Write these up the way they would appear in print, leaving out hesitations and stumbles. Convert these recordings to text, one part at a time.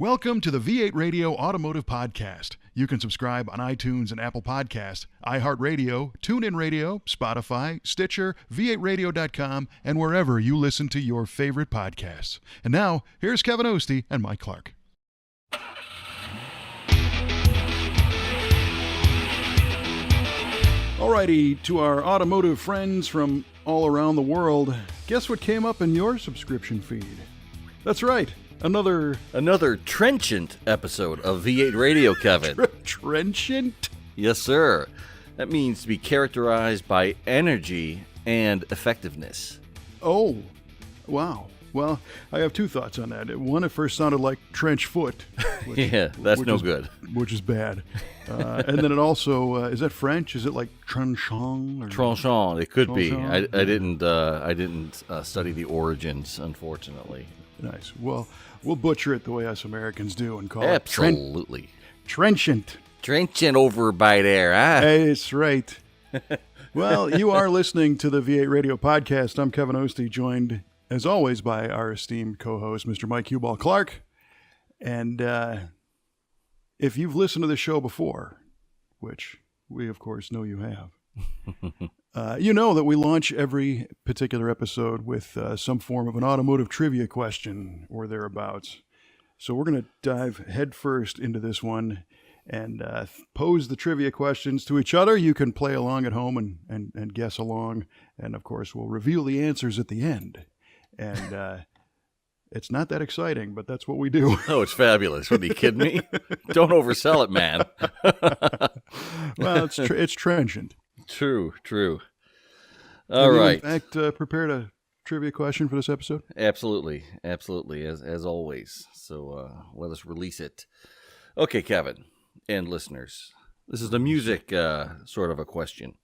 Welcome to the V8 Radio Automotive Podcast. You can subscribe on iTunes and Apple Podcasts, iHeartRadio, TuneIn Radio, Spotify, Stitcher, V8Radio.com, and wherever you listen to your favorite podcasts. And now, here's Kevin Oeste and Mike Clarke. Alrighty, to our automotive friends from all around the world, guess what came up in your subscription feed? That's right. Another trenchant episode of V8 Radio, Kevin. Trenchant? Yes, sir. That means to be characterized by energy and effectiveness. Oh, wow. Well, I have two thoughts on that. One, it first sounded like trench foot. Which, that's no good. Which is bad. And then it also, is that French? Is it like tranchant? Tranchant, it could tranchant? be. I didn't study the origins, unfortunately. Nice. Well, we'll butcher it the way us Americans do and call Absolutely. it trenchant. Trenchant over by there, huh? Hey, that's right. Well, you are listening to the V8 Radio Podcast. I'm Kevin Oeste, joined, as always, by our esteemed co-host, Mr. Mike Huball Clarke. And if you've listened to the show before, which we, of course, know you have, you know that we launch every particular episode with some form of an automotive trivia question or thereabouts. So we're going to dive headfirst into this one and pose the trivia questions to each other. You can play along at home and guess along. And, of course, we'll reveal the answers at the end. And it's not that exciting, but that's what we do. Oh, it's fabulous. What, are you kidding me? Don't oversell it, man. Well, it's trenchant. True. Have All right. You, in fact, prepared a trivia question for this episode? Absolutely, as always. So let us release it. Okay, Kevin and listeners, this is the music sort of a question.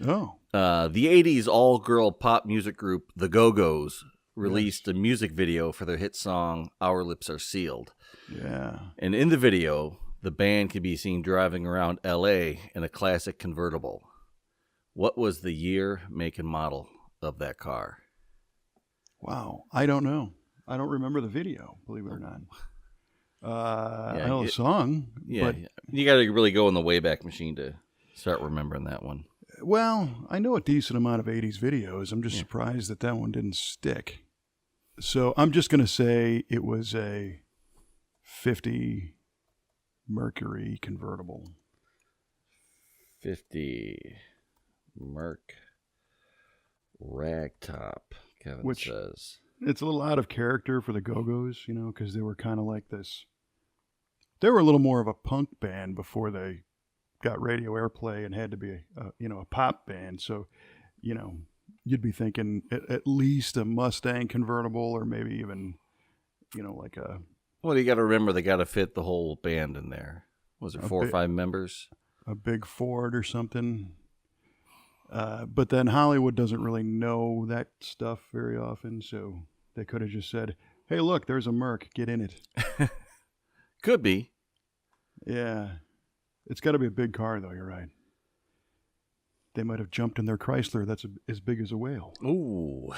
Oh. The 80s all-girl pop music group The Go-Go's released a music video for their hit song Our Lips Are Sealed. Yeah. And in the video, the band can be seen driving around L.A. in a classic convertible. What was the year, make, and model of that car? Wow. I don't know. I don't remember the video, believe it or not. I know the song. Yeah. But, you got to really go in the Wayback Machine to start remembering that one. Well, I know a decent amount of 80s videos. I'm just surprised that one didn't stick. So I'm just going to say it was a 50 Mercury convertible. 50 Merc Ragtop, Kevin says. It's a little out of character for the Go-Go's, because they were kind of like this. They were a little more of a punk band before they got radio airplay and had to be a pop band. So, you'd be thinking at least a Mustang convertible or maybe even, like a... Well, you got to remember they got to fit the whole band in there. Was it 4 or 5 members? A big Ford or something. But then Hollywood doesn't really know that stuff very often, so they could have just said, hey, look, there's a Merc. Get in it. Could be. Yeah. It's got to be a big car, though. You're right. They might have jumped in their Chrysler that's as big as a whale. Ooh.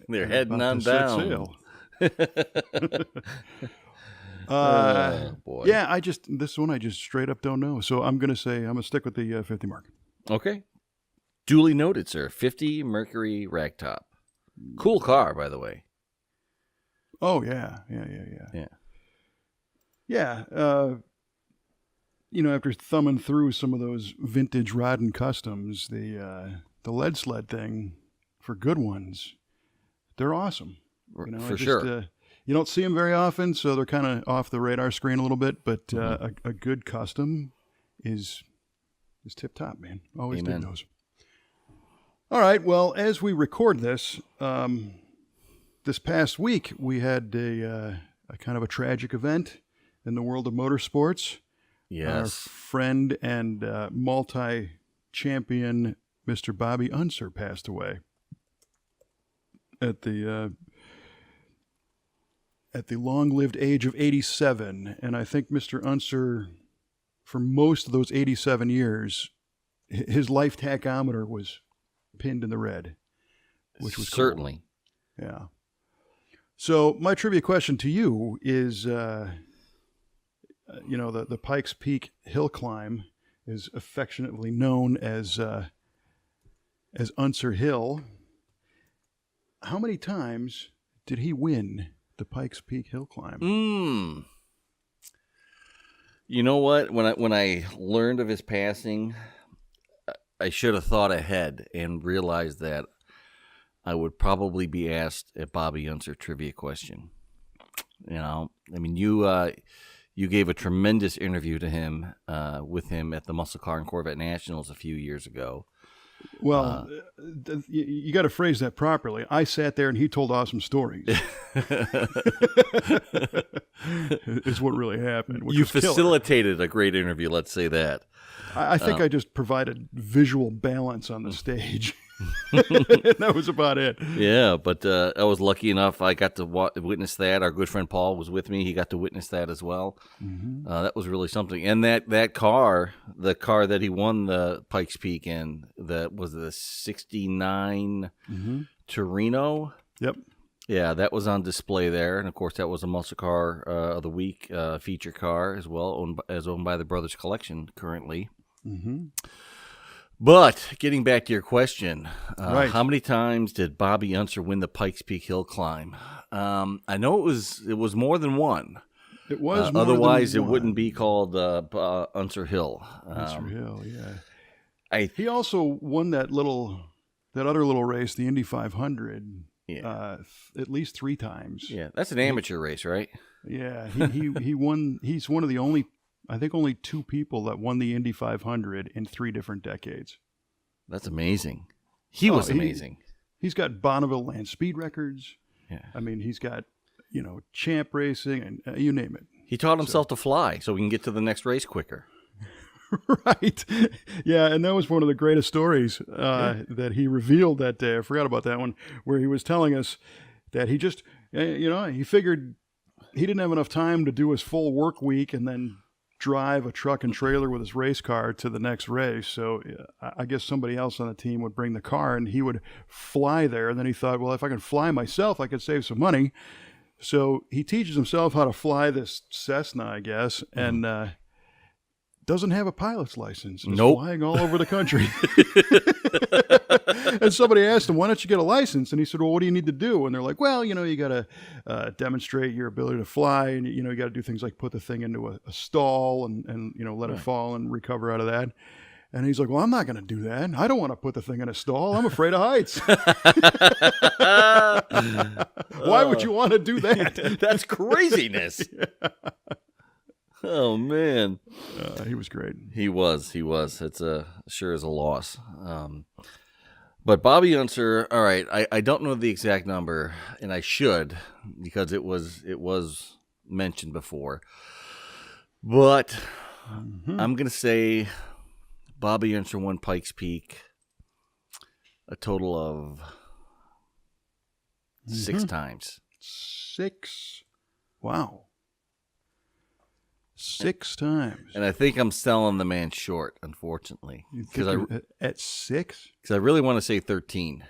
They're heading on down. Oh, boy. Yeah, this one I just straight up don't know. So I'm going to stick with the 50 mark. Okay. Duly noted, sir. 50 Mercury Ragtop. Cool car, by the way. Oh, yeah. Yeah. After thumbing through some of those vintage Rodden Customs, the lead sled thing for good ones, they're awesome. For sure. You don't see them very often, so they're kind of off the radar screen a little bit, but a good custom is tip-top, man. Always Amen. did those. All right, well, as we record this, this past week we had a kind of a tragic event in the world of motorsports. Yes. Our friend and multi-champion Mr. Bobby Unser passed away at the long-lived age of 87. And I think Mr. Unser, for most of those 87 years, his life tachometer was pinned in the red, which was certainly cool. Yeah. So my trivia question to you is, the Pikes Peak hill climb is affectionately known as Unser Hill. How many times did he win the Pikes Peak hill climb? You know what? When I learned of his passing, I should have thought ahead and realized that I would probably be asked a Bobby Unser trivia question. You gave a tremendous interview to him with him at the Muscle Car and Corvette Nationals a few years ago. Well, you got to phrase that properly. I sat there and he told awesome stories. Is what really happened. You facilitated a great interview, let's say that. I think I just provided visual balance on the stage. That was about it. Yeah, but I was lucky enough. I got to witness that. Our good friend Paul was with me. He got to witness that as well. Mm-hmm. That was really something. And that car, the car that he won the Pikes Peak in, was the 69 Torino. Yep. Yeah, that was on display there. And, of course, that was a Muscle Car of the Week feature car as well, owned by the Brothers Collection currently. Mm-hmm. But getting back to your question, right. How many times did Bobby Unser win the Pikes Peak hill climb? I know it was more than one. It was more otherwise than it one. wouldn't be called Unser Hill. Unser Hill, yeah. He also won that other little race, the Indy 500. Yeah. At least 3 times. Yeah, that's an amateur race, right? Yeah, he won. He's one of the only 2 people that won the Indy 500 in 3 different decades. That's amazing. He was amazing. He's got Bonneville Land Speed records. Yeah. I mean, he's got, champ racing and you name it. He taught himself to fly so we can get to the next race quicker. Right. Yeah, and that was one of the greatest stories that he revealed that day. I forgot about that one, where he was telling us that he just, he figured he didn't have enough time to do his full work week and then drive a truck and trailer with his race car to the next race. So I guess somebody else on the team would bring the car and he would fly there. And then he thought, well, if I can fly myself, I could save some money. So he teaches himself how to fly this Cessna, I guess, and doesn't have a pilot's license. He's flying all over the country. And somebody asked him, why don't you get a license? And he said, well, what do you need to do? And they're like, well, you got to demonstrate your ability to fly. And, you got to do things like put the thing into a stall and let it fall and recover out of that. And he's like, well, I'm not going to do that. I don't want to put the thing in a stall. I'm afraid of heights. Why would you want to do that? That's craziness. Yeah. Oh, man. He was great. He was. It's sure is a loss. But Bobby Unser, all right, I don't know the exact number, and I should, because it was mentioned before. But I'm going to say Bobby Unser won Pikes Peak a total of 6 times. 6? Wow. 6 times. And I think I'm selling the man short, unfortunately. At 6? Because I really want to say 13.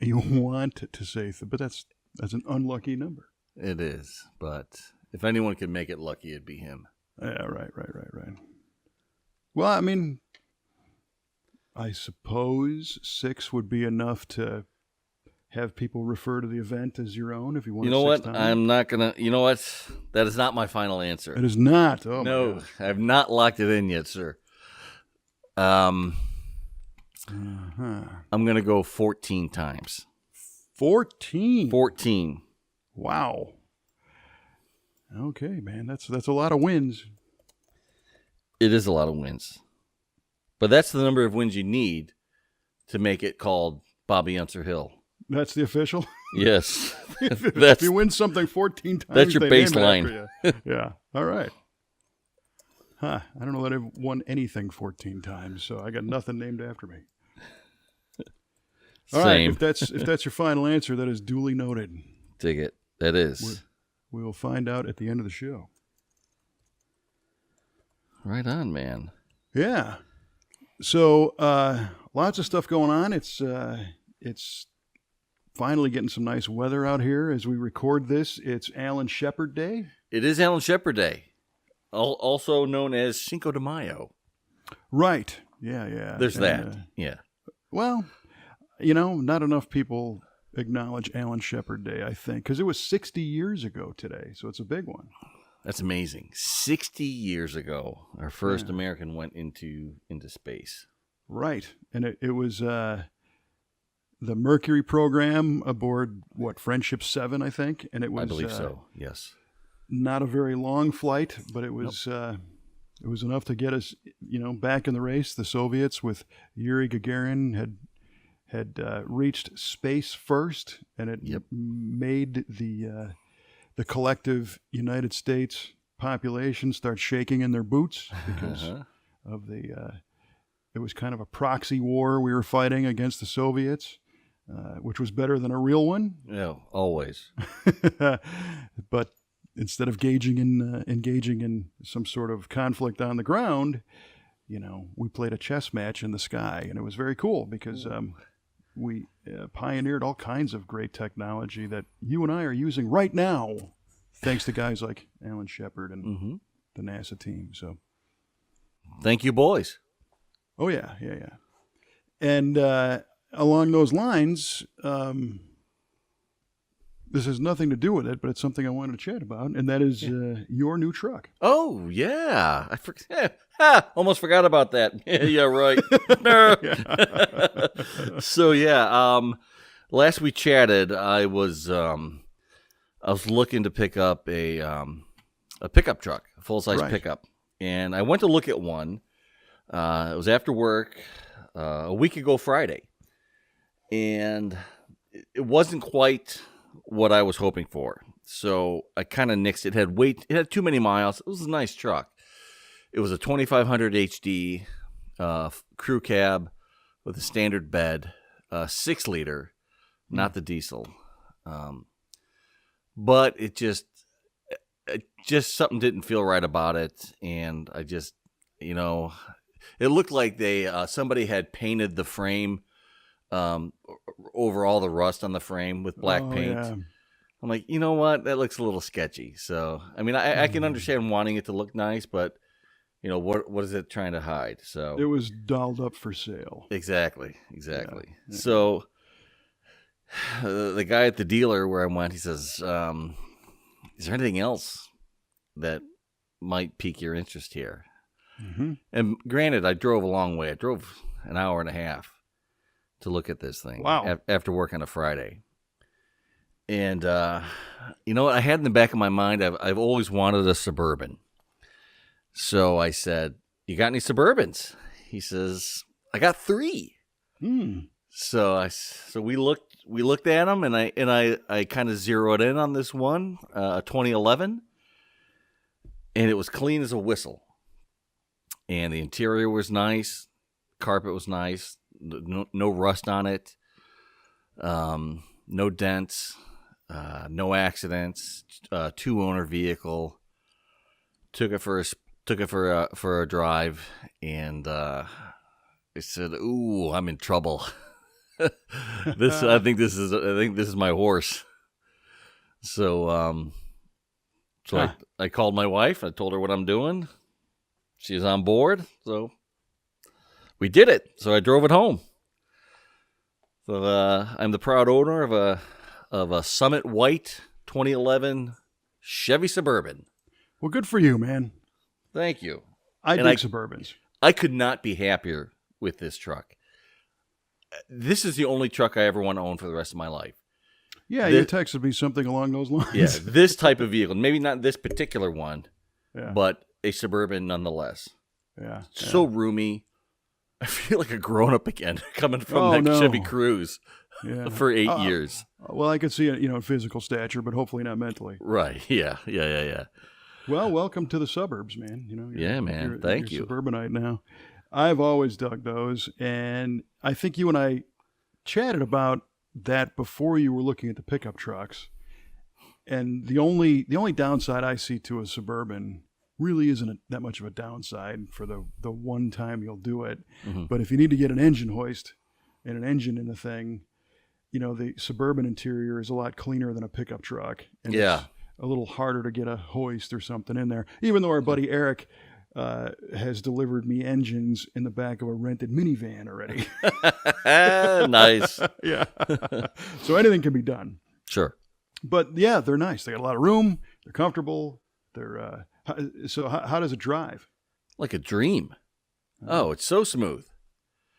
You want to say, but that's an unlucky number. It is, but if anyone could make it lucky, it'd be him. Yeah, right. Well, I mean, I suppose 6 would be enough to have people refer to the event as your own if you want. You know what? I'm not gonna. You know what? That is not my final answer. It is not. Oh no, I have not locked it in yet, sir. I'm gonna go 14 times. 14. 14. Wow. Okay, man. That's a lot of wins. It is a lot of wins, but that's the number of wins you need to make it called Bobby Unser Hill. That's the official? Yes. If you win something 14 times, that's your baseline. Yeah. All right. Huh. I don't know that I've won anything 14 times, so I got nothing named after me. All right. If that's your final answer, that is duly noted. Dig it. That is. We will find out at the end of the show. Right on, man. Yeah. So lots of stuff going on. It's finally getting some nice weather out here as we record this. It's Alan Shepard Day. It is Alan Shepard Day. also known as Cinco de Mayo. Right. Yeah. There's that. Yeah. Well, not enough people acknowledge Alan Shepard Day, I think, because it was 60 years ago today, so it's a big one. That's amazing. 60 years ago, our first American went into space. Right. And it was the Mercury program aboard, Friendship 7, I think? And it was, I believe so, yes. Not a very long flight, but it was it was enough to get us, back in the race. The Soviets with Yuri Gagarin had reached space first, and it made the collective United States population start shaking in their boots because of it was kind of a proxy war we were fighting against the Soviets, which was better than a real one. Yeah, always. But instead of engaging in some sort of conflict on the ground, we played a chess match in the sky, and it was very cool because we pioneered all kinds of great technology that you and I are using right now, thanks to guys like Alan Shepard and the NASA team. So, thank you, boys. Oh yeah. And along those lines, this has nothing to do with it, but it's something I wanted to chat about, and that is your new truck. Oh yeah, almost forgot about that. Yeah, right. So last we chatted, I was looking to pick up a pickup truck, a full size pickup, and I went to look at one. It was after work a week ago Friday, and it wasn't quite what I was hoping for. So I kind of nixed it. It had too many miles. It was a nice truck. It was a 2500 HD crew cab with a standard bed, 6-liter, not the diesel. But it just something didn't feel right about it, and I just, it looked like somebody had painted the frame over all the rust on the frame with black paint. Yeah. I'm like, you know what? That looks a little sketchy. So, I mean, I can understand wanting it to look nice, but what is it trying to hide? So it was dolled up for sale. Exactly. Yeah. So the guy at the dealer where I went, he says, is there anything else that might pique your interest here? Mm-hmm. And granted, I drove a long way. I drove an hour and a half to look at this thing. Wow. After work on a Friday. And, you know what? I had in the back of my mind, I've always wanted a Suburban. So I said, you got any Suburbans? He says, I got 3. So we looked at them, and I kind of zeroed in on this one, a 2011, and it was clean as a whistle. And the interior was nice, carpet was nice, no rust on it, no dents, no accidents, 2-owner vehicle. Took it for a drive, and I said, "Ooh, I'm in trouble." I think this is my horse. So I called my wife. I told her what I'm doing. She's on board. So we did it. So I drove it home. So I'm the proud owner of a Summit White 2011 Chevy Suburban. Well, good for you, man. Thank you. I dig Suburbans. I could not be happier with this truck. This is the only truck I ever want to own for the rest of my life. Yeah, you texted me something along those lines. Yeah, this type of vehicle. Maybe not this particular one, but a Suburban nonetheless. Yeah. So roomy. I feel like a grown-up again, coming from Chevy Cruze for 8 years. Well, I could see it, physical stature, but hopefully not mentally. Right, yeah. Well, welcome to the suburbs, man. Man, thank you. You're suburbanite now. I've always dug those, and I think you and I chatted about that before you were looking at the pickup trucks. And the only downside I see to a Suburban really isn't that much of a downside for the one time you'll do it. Mm-hmm. But if you need to get an engine hoist and an engine in the thing, the Suburban interior is a lot cleaner than a pickup truck. And a little harder to get a hoist or something in there. Even though our buddy Eric has delivered me engines in the back of a rented minivan already. Nice. Yeah. So anything can be done. Sure. But yeah, they're nice. They got a lot of room. They're comfortable. They're so how does it drive? Like a dream. Oh, it's so smooth.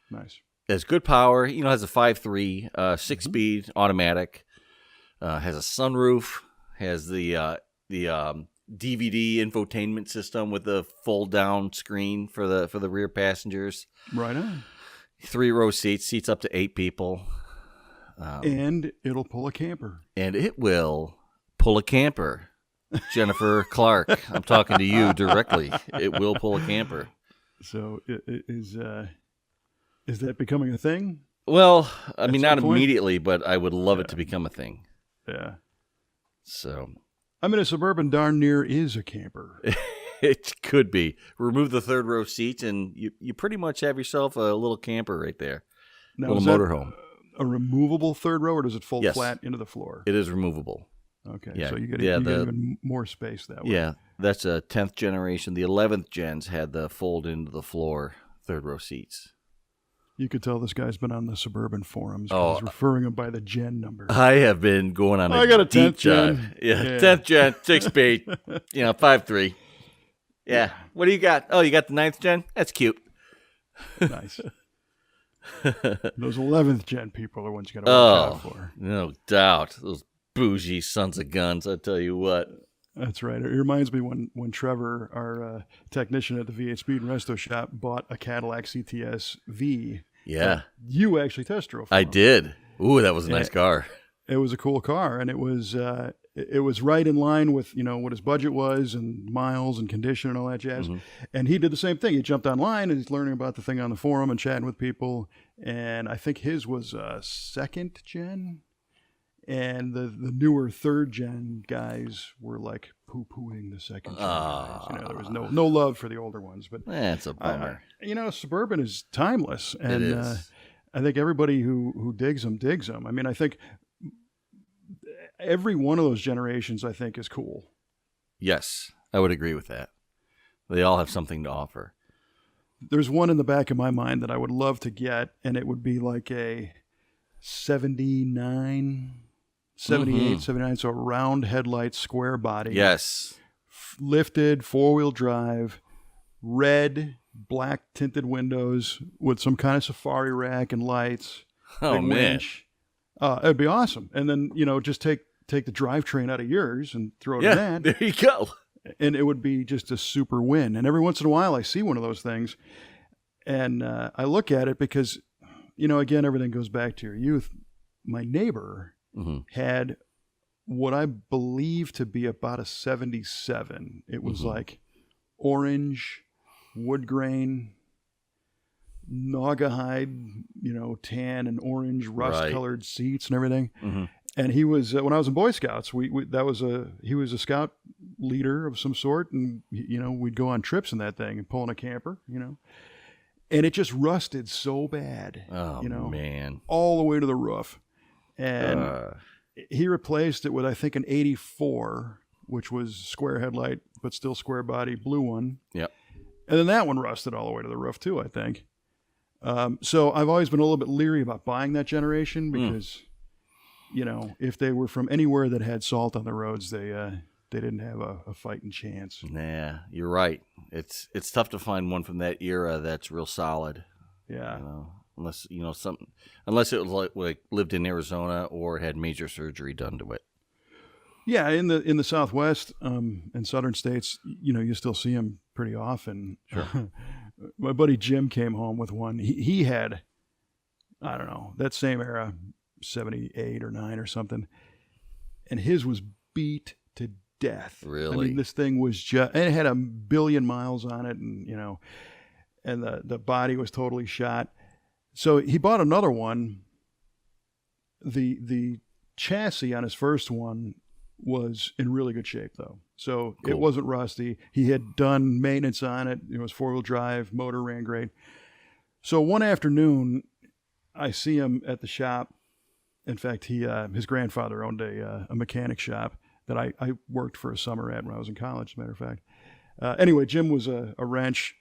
Nice. It has good power. You know, it has a 5.3, 6-speed automatic. Has a sunroof. Has the DVD infotainment system with the fold down screen for the rear passengers. Right on. 3-row seats up to 8 people. And it'll pull a camper. And it will pull a camper. Jennifer Clarke, I'm talking to you directly. It will pull a camper. So is that becoming a thing? Well, I mean, not some point? immediately, but I would love it to become a thing. Yeah. So I mean, a Suburban darn near is a camper. it could be. Remove the 3rd-row seats, and you pretty much have yourself a little camper right there. Now, little is that motorhome. A removable 3rd row, or does it fold Yes. flat into the floor? It is removable. Okay, Yeah, so you get yeah, even more space that way. Yeah, that's a 10th generation. The 11th gens had the fold into the floor 3rd-row seats. You could tell this guy's been on the Suburban forums because he's referring him by the gen number. I have been going on I got a 10th deep dive. gen. Yeah, Yeah. 10th gen, 6-speed, 5.3. Yeah. What do you got? Oh, you got the 9th gen? That's cute. Nice. Those 11th gen people are ones you got to watch out for. No doubt. Those bougie sons of guns, I tell you what. That's right. It reminds me when Trevor, our technician at the V8 Speed and Resto shop, bought a Cadillac CTS V. Yeah. You actually test drove for I him. did. Ooh, that was a nice car. It was a cool car, and it was right in line with what his budget was and miles and condition and all that jazz. Mm-hmm. And he did the same thing. He jumped online and he's learning about the thing on the forum and chatting with people. And I think his was 2nd gen, and the newer 3rd gen guys were like poo-pooing the 2nd gen guys. There was no love for the older ones. But That's a bummer. Suburban is timeless, and It is. I think everybody who digs them. I mean, I think every one of those generations, I think, is cool. Yes, I would agree with that. They all have something to offer. There's one in the back of my mind that I would love to get, and it would be like a 78, 79, so a round headlight, square body. Yes. Lifted, 4-wheel drive, red, black tinted windows with some kind of safari rack and lights. Oh, big man. winch. It'd be awesome. And then, just take the drivetrain out of yours and throw it in Yeah, that. there you go. And it would be just a super win. And every once in a while I see one of those things and I look at it because, again, everything goes back to your youth. My neighbor had what I believe to be about a 77. It was like orange, wood grain, naugahyde, tan and orange rust-colored seats and everything. Mm-hmm. And he was when I was in Boy Scouts. He was a scout leader of some sort, and we'd go on trips in that thing and pull in a camper, and it just rusted so bad. Oh man, all the way to the roof, and he replaced it with I think an '84, which was square headlight but still square body, blue one. Yep. And then that one rusted all the way to the roof too, I think. So I've always been a little bit leery about buying that generation because. If they were from anywhere that had salt on the roads, they didn't have a fighting chance. Nah, you're right. It's tough to find one from that era that's real solid. Yeah. Unless unless it was like lived in Arizona or had major surgery done to it. Yeah, in the Southwest and southern states, you still see them pretty often. Sure. My buddy Jim came home with one. He had, I don't know, that same era. 78 or 9 or something, and his was beat to death. Really? I mean, this thing was just, and it had 1 billion miles on it, and and the body was totally shot. So he bought another one. The chassis on his first one was in really good shape though, so cool. It wasn't rusty. He had done maintenance on it. It was 4-wheel drive, motor ran great. So one afternoon, I see him at the shop. In fact, his grandfather owned a mechanic shop. that I worked for a summer at when I was in college, as a matter of fact. Anyway, Jim was a wrench,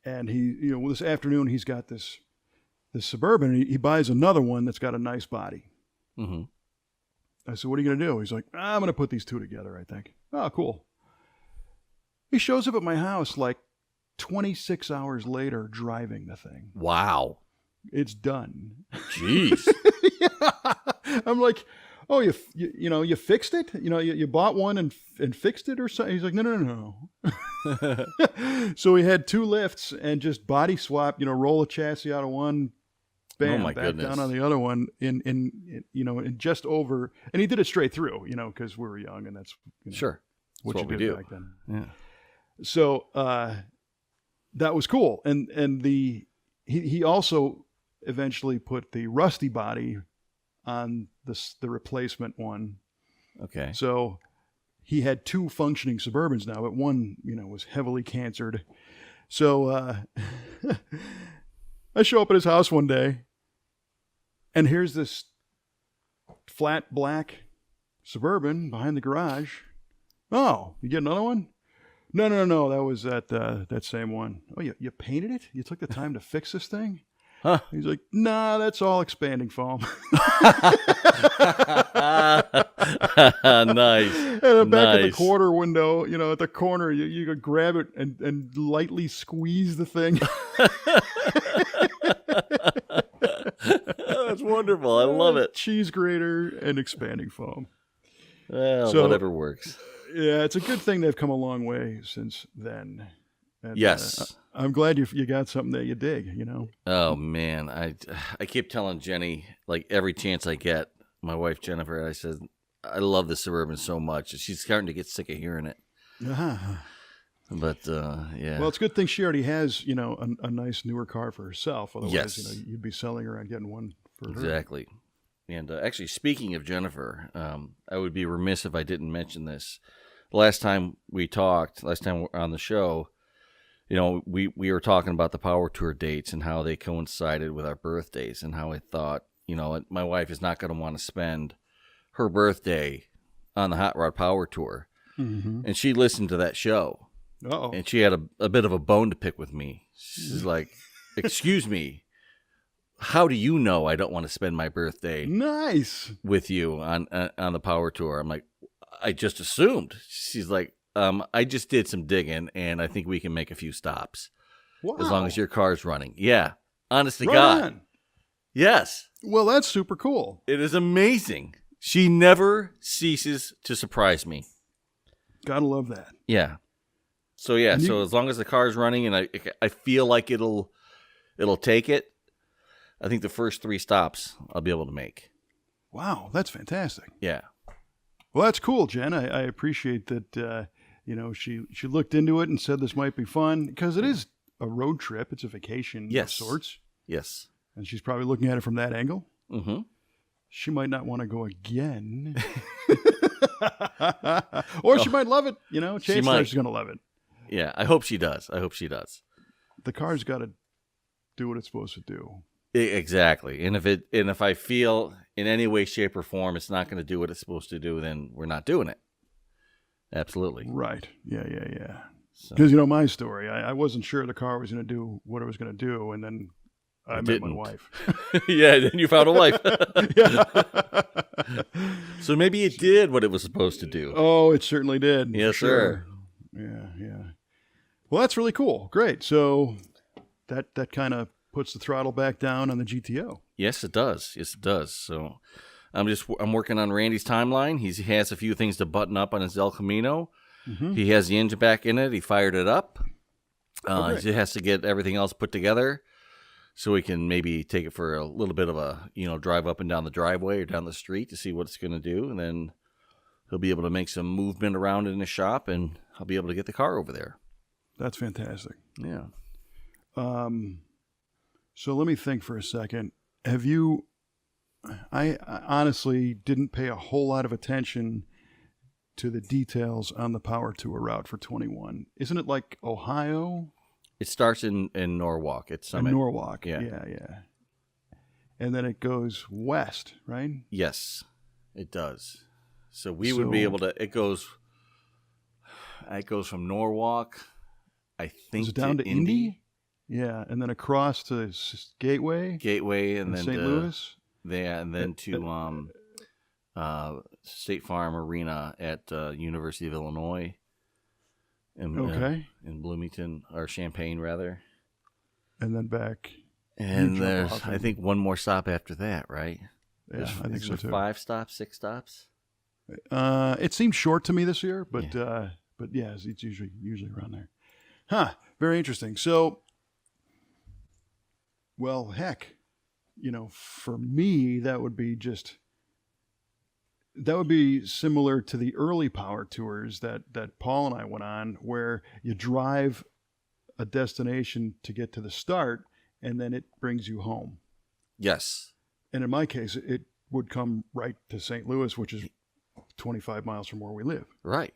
and this afternoon he's got this Suburban, and he buys another one that's got a nice body. Mm-hmm. I said, what are you going to do? He's like, I'm going to put these two together, I think. Oh, cool. He shows up at my house like 26 hours later driving the thing. Wow. It's done. Jeez. Yeah. I'm like, oh, you fixed it? You bought one and fixed it or something? He's like, no. So he had two lifts and just body swap, roll a chassis out of one, bam, back goodness. down on the other one in just over, and he did it straight through, because we were young and that's sure. What you we did do back then. Yeah. So that was cool. And he also eventually put the rusty body on the replacement one. Okay. So he had two functioning Suburbans now, but one, was heavily cancered. So I show up at his house one day, and here's this flat black Suburban behind the garage. Oh, you get another one? No. That was that same one. Oh, you painted it? You took the time to fix this thing? Huh. He's like, nah, that's all expanding foam. Nice. And then back at the quarter window, at the corner, you could grab it and lightly squeeze the thing. That's wonderful. I love it. Cheese grater and expanding foam. Well, So- whatever works. Yeah, it's a good thing they've come a long way since then. And, Yes. I'm glad you got something that you dig, Oh man, I keep telling Jenny, like every chance I get, my wife Jennifer, I said I love the Suburban so much. She's starting to get sick of hearing it. Uh-huh. But yeah. Well, it's a good thing she already has, a nice newer car for herself. Otherwise, Yes. You'd be selling her and getting one for her. Exactly. And actually, speaking of Jennifer, I would be remiss if I didn't mention this. Last time we talked, on the show, we were talking about the Power Tour dates and how they coincided with our birthdays, and how I thought, my wife is not going to want to spend her birthday on the Hot Rod Power Tour. Mm-hmm. And she listened to that show. Uh-oh. And she had a bit of a bone to pick with me. She's like, excuse me, how do you know I don't want to spend my birthday Nice. with you on the Power Tour? I'm like, I just assumed. She's like, I just did some digging, and I think we can make a few stops. Wow. As long as your car's running. Yeah. Honest to Right God. on. Yes. Well, that's super cool. It is amazing. She never ceases to surprise me. Gotta love that. Yeah. So yeah, so as long as the car's running and I feel like it'll take it, I think the first 3 stops I'll be able to make. Wow, that's fantastic. Yeah. Well, that's cool, Jen. I appreciate that. She looked into it and said this might be fun because it is a road trip. It's a vacation of sorts. Yes. And she's probably looking at it from that angle. Mm-hmm. She might not want to go again. Or she might love it. Chances are she's going to love it. Yeah, I hope she does. The car's got to do what it's supposed to do. Exactly. And if I feel in any way, shape, or form it's not going to do what it's supposed to do, then we're not doing it. Absolutely. Right. Yeah. So, Because my story, I wasn't sure the car was going to do what it was going to do, and then I met my wife. Yeah, then you found a wife. Yeah. So maybe it did what it was supposed to do. Oh, it certainly did. Yes, sir. Yeah. Well, that's really cool. Great. So that kind of puts the throttle back down on the GTO. Yes, it does. So I'm working on Randy's timeline. He has a few things to button up on his El Camino. Mm-hmm. He has the engine back in it. He fired it up. Okay. He has to get everything else put together so we can maybe take it for a little bit of a, drive up and down the driveway or down the street to see what it's going to do. And then he'll be able to make some movement around in the shop, and I'll be able to get the car over there. That's fantastic. Yeah. So let me think for a second. I honestly didn't pay a whole lot of attention to the details on the Power Tour route for 21. Isn't it like Ohio? It starts in Norwalk. It's In Norwalk. Yeah. Yeah. And then it goes west, right? Yes, it does. So we would be able to. It goes from Norwalk, I think, down to Indy. Yeah, and then across to Gateway, and then St. Louis. Yeah, and then to State Farm Arena at University of Illinois. In Bloomington, or Champaign, rather. And then back. And there's, I think, one more stop after that, right? Yeah, I think so too. 5 stops, 6 stops. It seemed short to me this year, but yeah, it's usually around there. Huh? Very interesting. So, well, heck, for me, that would be similar to the early power tours that Paul and I went on, where you drive a destination to get to the start, and then it brings you home. Yes. And in my case, it would come right to St. Louis, which is 25 miles from where we live. Right.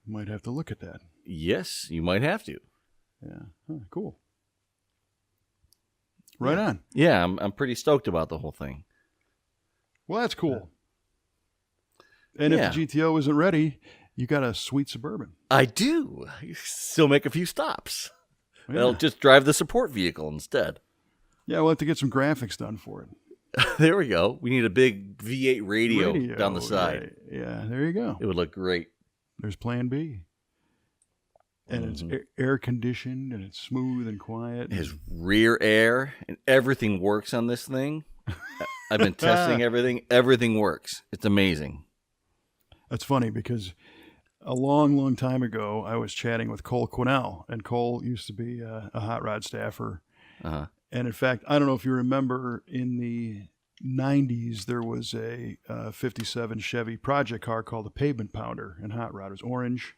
Might have to look at that. Yes, you might have to. Yeah. Huh, cool. Right on. Yeah, I'm pretty stoked about the whole thing. Well, that's cool. And if the GTO isn't ready, you got a sweet Suburban. I do. You still make a few stops. Yeah. They'll just drive the support vehicle instead. Yeah, we'll have to get some graphics done for it. There we go. We need a big V8 radio down the side. Yeah, there you go. It would look great. There's Plan B. And it's air conditioned, and it's smooth and quiet. It has rear air, and everything works on this thing. I've been testing everything. Everything works. It's amazing. That's funny because a long, long time ago, I was chatting with Cole Quinnell, and Cole used to be a hot rod staffer. Uh-huh. And in fact, I don't know if you remember, in the 90s, there was a 57 Chevy project car called the Pavement Pounder in hot rod. It was orange,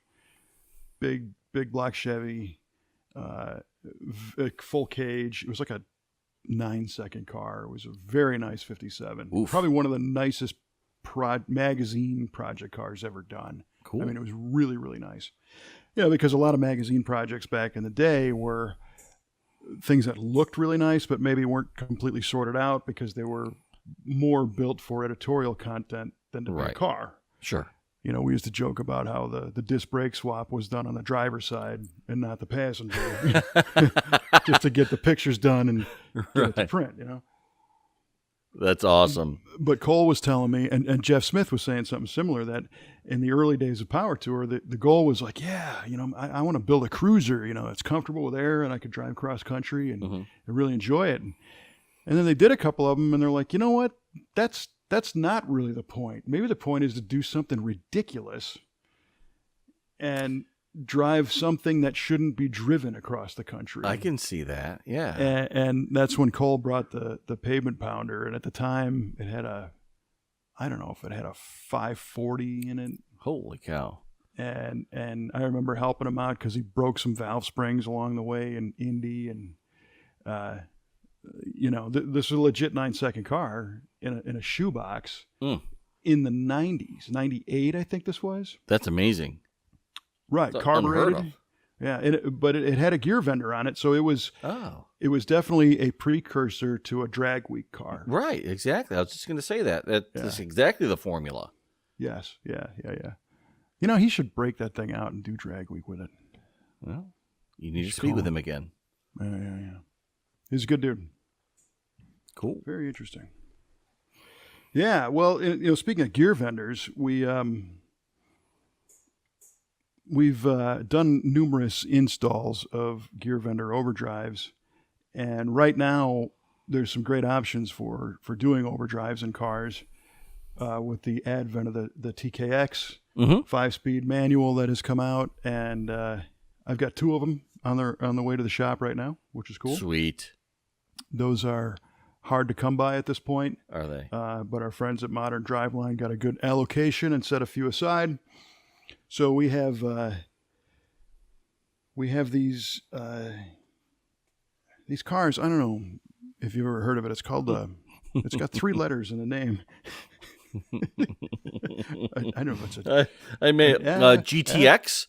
big block Chevy, full cage. It was like a 9-second car. It was a very nice 57. Oof. Probably one of the nicest magazine project cars ever done. Cool. I mean, it was really, really nice. Because a lot of magazine projects back in the day were things that looked really nice, but maybe weren't completely sorted out because they were more built for editorial content than to be a car. Sure. We used to joke about how the disc brake swap was done on the driver's side and not the passenger, just to get the pictures done and get it to print, That's awesome. But Cole was telling me, and Jeff Smith was saying something similar, that in the early days of Power Tour, the goal was like, I want to build a cruiser, it's comfortable with air and I could drive cross country and really enjoy it. And then they did a couple of them and they're like, you know what? That's not really the point. Maybe the point is to do something ridiculous and drive something that shouldn't be driven across the country. I can see that, yeah. And that's when Cole brought the Pavement Pounder, and at the time it had I don't know if it had a 540 in it. Holy cow. And I remember helping him out because he broke some valve springs along the way in Indy, and this was a legit 9-second car in a shoebox in the 90s, 98 I think this was. That's amazing. Right, carbureted. Yeah, but it had a gear vendor on it, so it was definitely a precursor to a drag week car. Right, exactly. I was just going to say that. That's exactly the formula. Yes, yeah. He should break that thing out and do drag week with it. Well, you need to speak with him again. Yeah. He's a good dude. Cool. Very interesting. Yeah, well, speaking of gear vendors, We've done numerous installs of gear vendor overdrives, and right now there's some great options for doing overdrives in cars with the advent of the TKX 5-speed manual that has come out, and I've got 2 of them on the way to the shop right now, which is cool. Sweet. Those are hard to come by at this point. Are they? But our friends at Modern Driveline got a good allocation and set a few aside. So we have these cars. I don't know if you've ever heard of it. It's called it's got 3 letters in the name. I don't know what's it. I may GTX.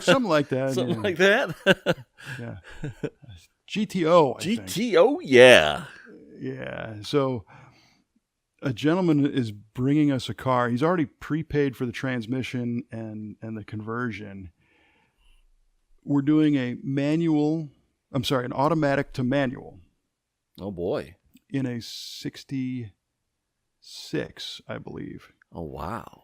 Something like that. Something like that. Yeah. GTO. I think. GTO. Yeah. Yeah. So a gentleman is bringing us a car. He's already prepaid for the transmission and the conversion. We're doing an automatic to manual. Oh, boy. In a 66, I believe. Oh, wow.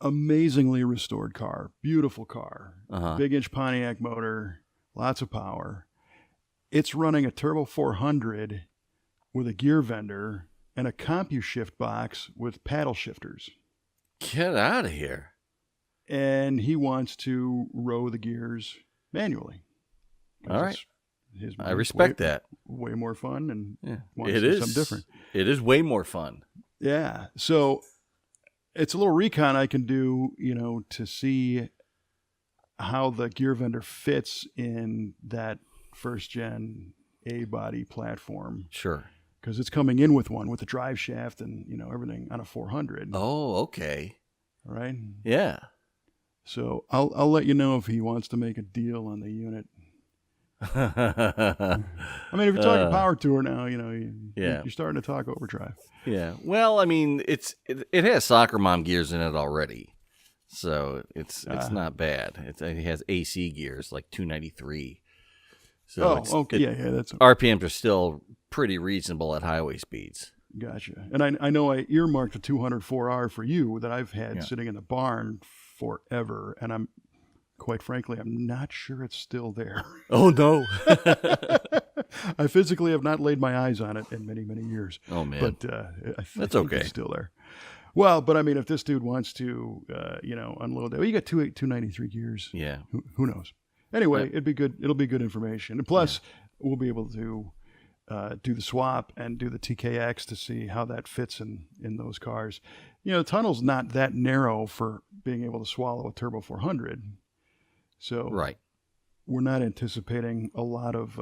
Amazingly restored car. Beautiful car. Uh-huh. Big inch Pontiac motor. Lots of power. It's running a Turbo 400 with a gear vendor and a CompuShift box with paddle shifters. Get out of here. And he wants to row the gears manually. All right. I mind's respect that. Way more fun, and wants It to do is something different. It is way more fun. Yeah. So it's a little recon I can do, to see how the gear vendor fits in that first gen A-body platform. Sure. Because it's coming in with the drive shaft and, everything on a 400. Oh, okay. All right. Yeah. So I'll let you know if he wants to make a deal on the unit. I mean, if you're talking power tour now, you're starting to talk overdrive. Yeah. Well, I mean, it has soccer mom gears in it already, so it's not bad. It has AC gears like 293. So okay. That's RPMs are still pretty reasonable at highway speeds. Gotcha. And I know I earmarked a 204R for you that I've had sitting in the barn forever, and quite frankly, I'm not sure it's still there. Oh, no. I physically have not laid my eyes on it in many, many years. Oh, man. But that's okay. It's still there. Well, but I mean, if this dude wants to, unload that, you got 293 gears. Yeah. Who knows? Anyway, it'd be good. It'll be good information. And plus, we'll be able to do the swap and do the TKX to see how that fits in those cars. The tunnel's not that narrow for being able to swallow a Turbo 400. So we're not anticipating a lot of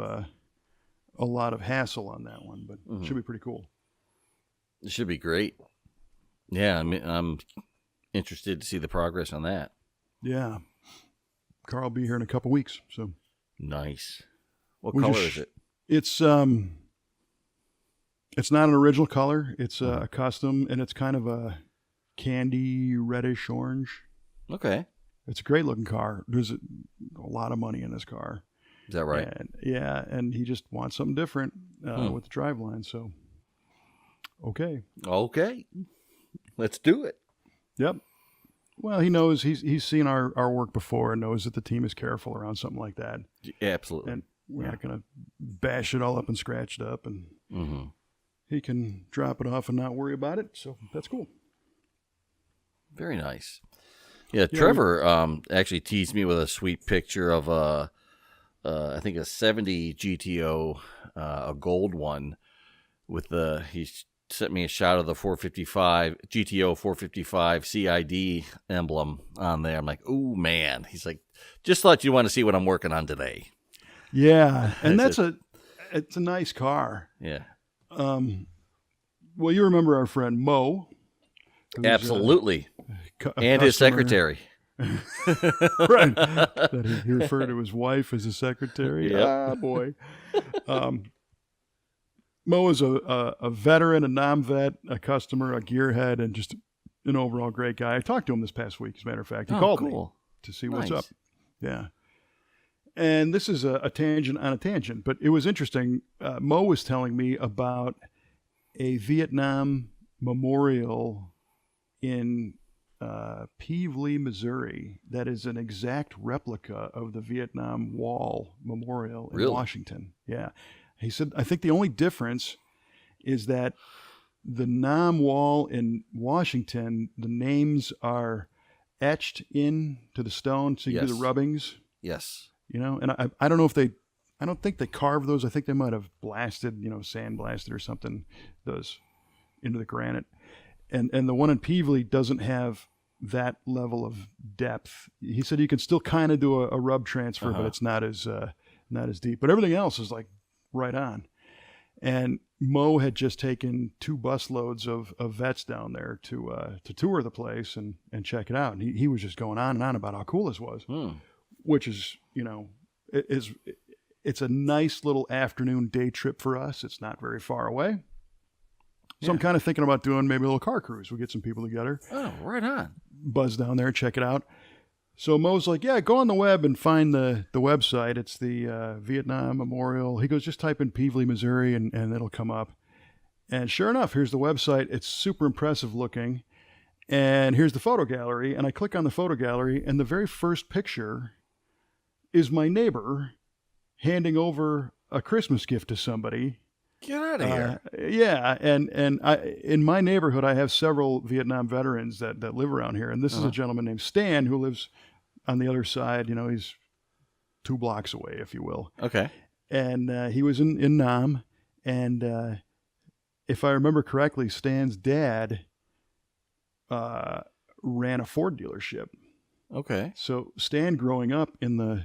hassle on that one, but it should be pretty cool. It should be great. Yeah, I'm interested to see the progress on that. Yeah. Car will be here in a couple weeks. So nice. What color is it? It's not an original color. It's a custom, and it's kind of a candy reddish orange. Okay. It's a great looking car. There's a lot of money in this car. Is that right? And he just wants something different with the driveline. So, okay. Let's do it. Yep. Well, he knows he's seen our work before and knows that the team is careful around something like that. Absolutely. And we're not going to bash it all up and scratch it up, and he can drop it off and not worry about it. So that's cool. Very nice. Yeah, Trevor actually teased me with a sweet picture of I think a 70 GTO, a gold one, with he sent me a shot of the 455 GTO 455 CID emblem on there. I'm like, oh man. He's like, just thought you'd want to see what I'm working on today. Yeah, and it's a nice car. Yeah. Well, you remember our friend Mo. Absolutely. And his secretary. Right. That he referred to his wife as a secretary. Yep. Ah, boy. Mo is a veteran, a non-vet, a customer, a gearhead, and just an overall great guy. I talked to him this past week, as a matter of fact. He called me to see what's up. Yeah. And this is a tangent on a tangent, but it was interesting. Mo was telling me about a Vietnam memorial in Peevely, Missouri, that is an exact replica of the Vietnam Wall Memorial in Washington. Yeah. He said, I think the only difference is that the Nam Wall in Washington, the names are etched into the stone, so you do the rubbings. Yes. And I don't know if I don't think they carved those. I think they might have blasted, sandblasted or something, those into the granite. And the one in Peevely doesn't have that level of depth. He said you can still kind of do a rub transfer, but it's not as deep. But everything else is like right on. And Mo had just taken 2 bus loads of vets down there to tour the place and check it out. And he was just going on and on about how cool this was, which is, it's a nice little afternoon day trip for us. It's not very far away. So I'm kind of thinking about doing maybe a little car cruise. We'll get some people together. Oh, right on. Buzz down there, check it out. So Mo's like, yeah, go on the web and find the website. It's the Vietnam Memorial. He goes, just type in Peevely, Missouri, and it'll come up. And sure enough, here's the website. It's super impressive looking. And here's the photo gallery. And I click on the photo gallery, and the very first picture is my neighbor handing over a Christmas gift to somebody. Get out of here. Yeah, and in my neighborhood, I have several Vietnam veterans that live around here. And this is a gentleman named Stan who lives on the other side. You know, he's 2 blocks away, if you will. Okay. And he was in Nam. And if I remember correctly, Stan's dad ran a Ford dealership. Okay. So Stan, growing up in the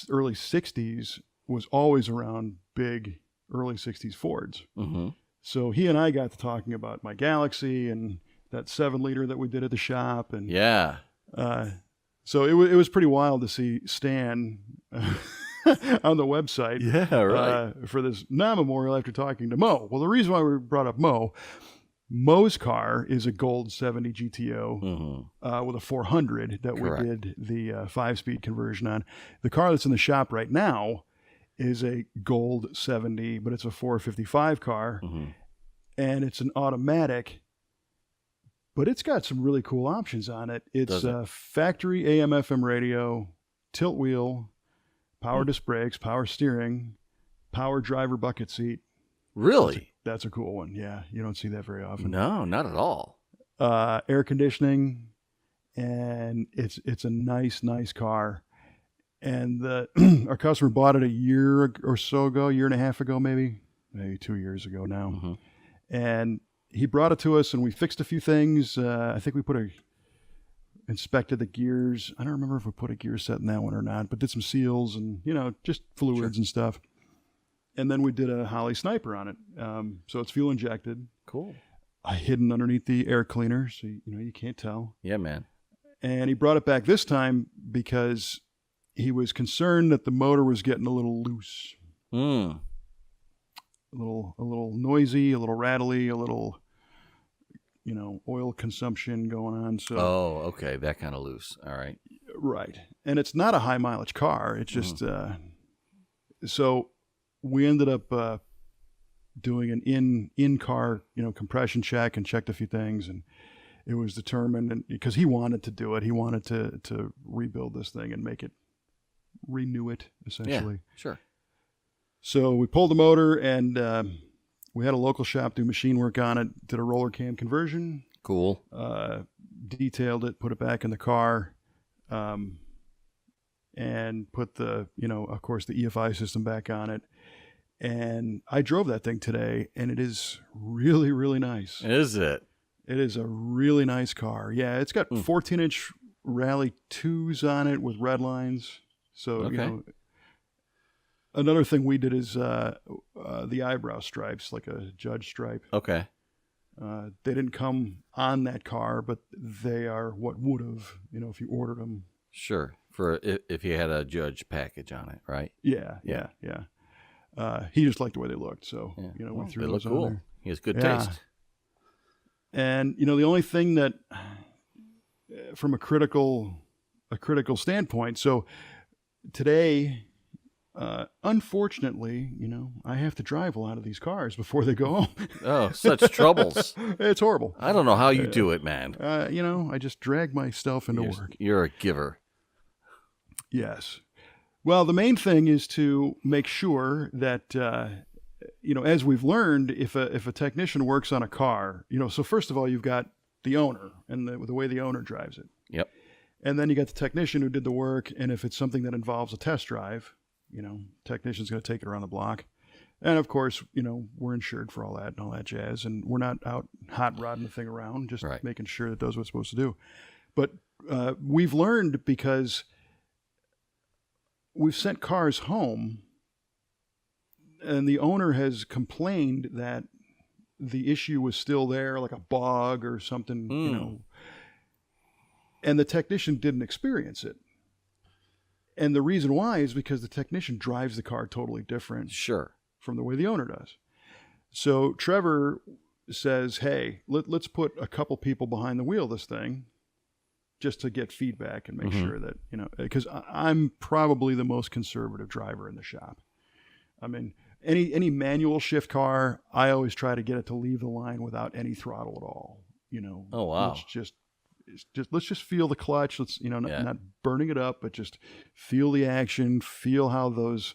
early 60s, was always around big early 60s Fords. Mm-hmm. So he and I got to talking about my Galaxy and that 7-liter that we did at the shop. And yeah. So it was pretty wild to see Stan on the website. Yeah, right. For this non-memorial after talking to Mo. Well, the reason why we brought up Mo's car is a gold 70 GTO with a 400 that Correct. we did the 5-speed conversion on. The car that's in the shop right now is a gold 70, but it's a 455 car, and it's an automatic, but it's got some really cool options on it. It's a factory AM/FM radio, tilt wheel, power disc brakes, power steering, power driver bucket seat. Really? That's a cool one. Yeah, you don't see that very often. No, not at all. Air conditioning, and it's a nice car. And our customer bought it a year or so ago, year and a half ago, maybe 2 years ago now. And he brought it to us, and we fixed a few things. I think we inspected the gears. I don't remember if we put a gear set in that one or not, but did some seals and, just fluids and stuff. And then we did a Holley Sniper on it. So it's fuel injected. Cool. Hidden underneath the air cleaner, so you can't tell. Yeah, man. And he brought it back this time because he was concerned that the motor was getting a little loose. A little noisy, a little rattly, a little, oil consumption going on. So okay, that kind of loose. All right. Right. And it's not a high mileage car. It's just so we ended up doing an in-car, compression check and checked a few things, and it was determined, and because he wanted to do it, he wanted to rebuild this thing and renew it, essentially. Yeah, sure. So we pulled the motor, and we had a local shop do machine work on it, did a roller cam conversion. Cool. Detailed it, put it back in the car, and put of course, the EFI system back on it. And I drove that thing today, and it is really, really nice. Is it? It is a really nice car. Yeah, it's got 14-inch Rally 2s on it with red lines. So, another thing we did is the eyebrow stripes, like a judge stripe. Okay. They didn't come on that car, but they are what would have, if you ordered them. Sure. For if you had a judge package on it, right? Yeah. He just liked the way they looked, so we threw those on there. He has good taste. And the only thing that, from a critical standpoint, so today, unfortunately, I have to drive a lot of these cars before they go home. Oh, such troubles! It's horrible. I don't know how you do it, man. I just drag myself into work. You're a giver. Yes. Well, the main thing is to make sure that, as we've learned, if a technician works on a car, so first of all, you've got the owner and the way the owner drives it. Yep. And then you got the technician who did the work. And if it's something that involves a test drive, technician's going to take it around the block. And of course, we're insured for all that and all that jazz. And we're not out hot rodding the thing around, just making sure that it does what it's supposed to do. But we've learned, because we've sent cars home, and the owner has complained that the issue was still there, like a bug or something, and the technician didn't experience it. And the reason why is because the technician drives the car totally different Sure. from the way the owner does. So Trevor says, hey, let's put a couple people behind the wheel of this thing just to get feedback and make sure that, because I'm probably the most conservative driver in the shop. I mean, any manual shift car, I always try to get it to leave the line without any throttle at all. Oh, wow. Let's just feel the clutch. Let's, not burning it up, but just feel the action, feel how those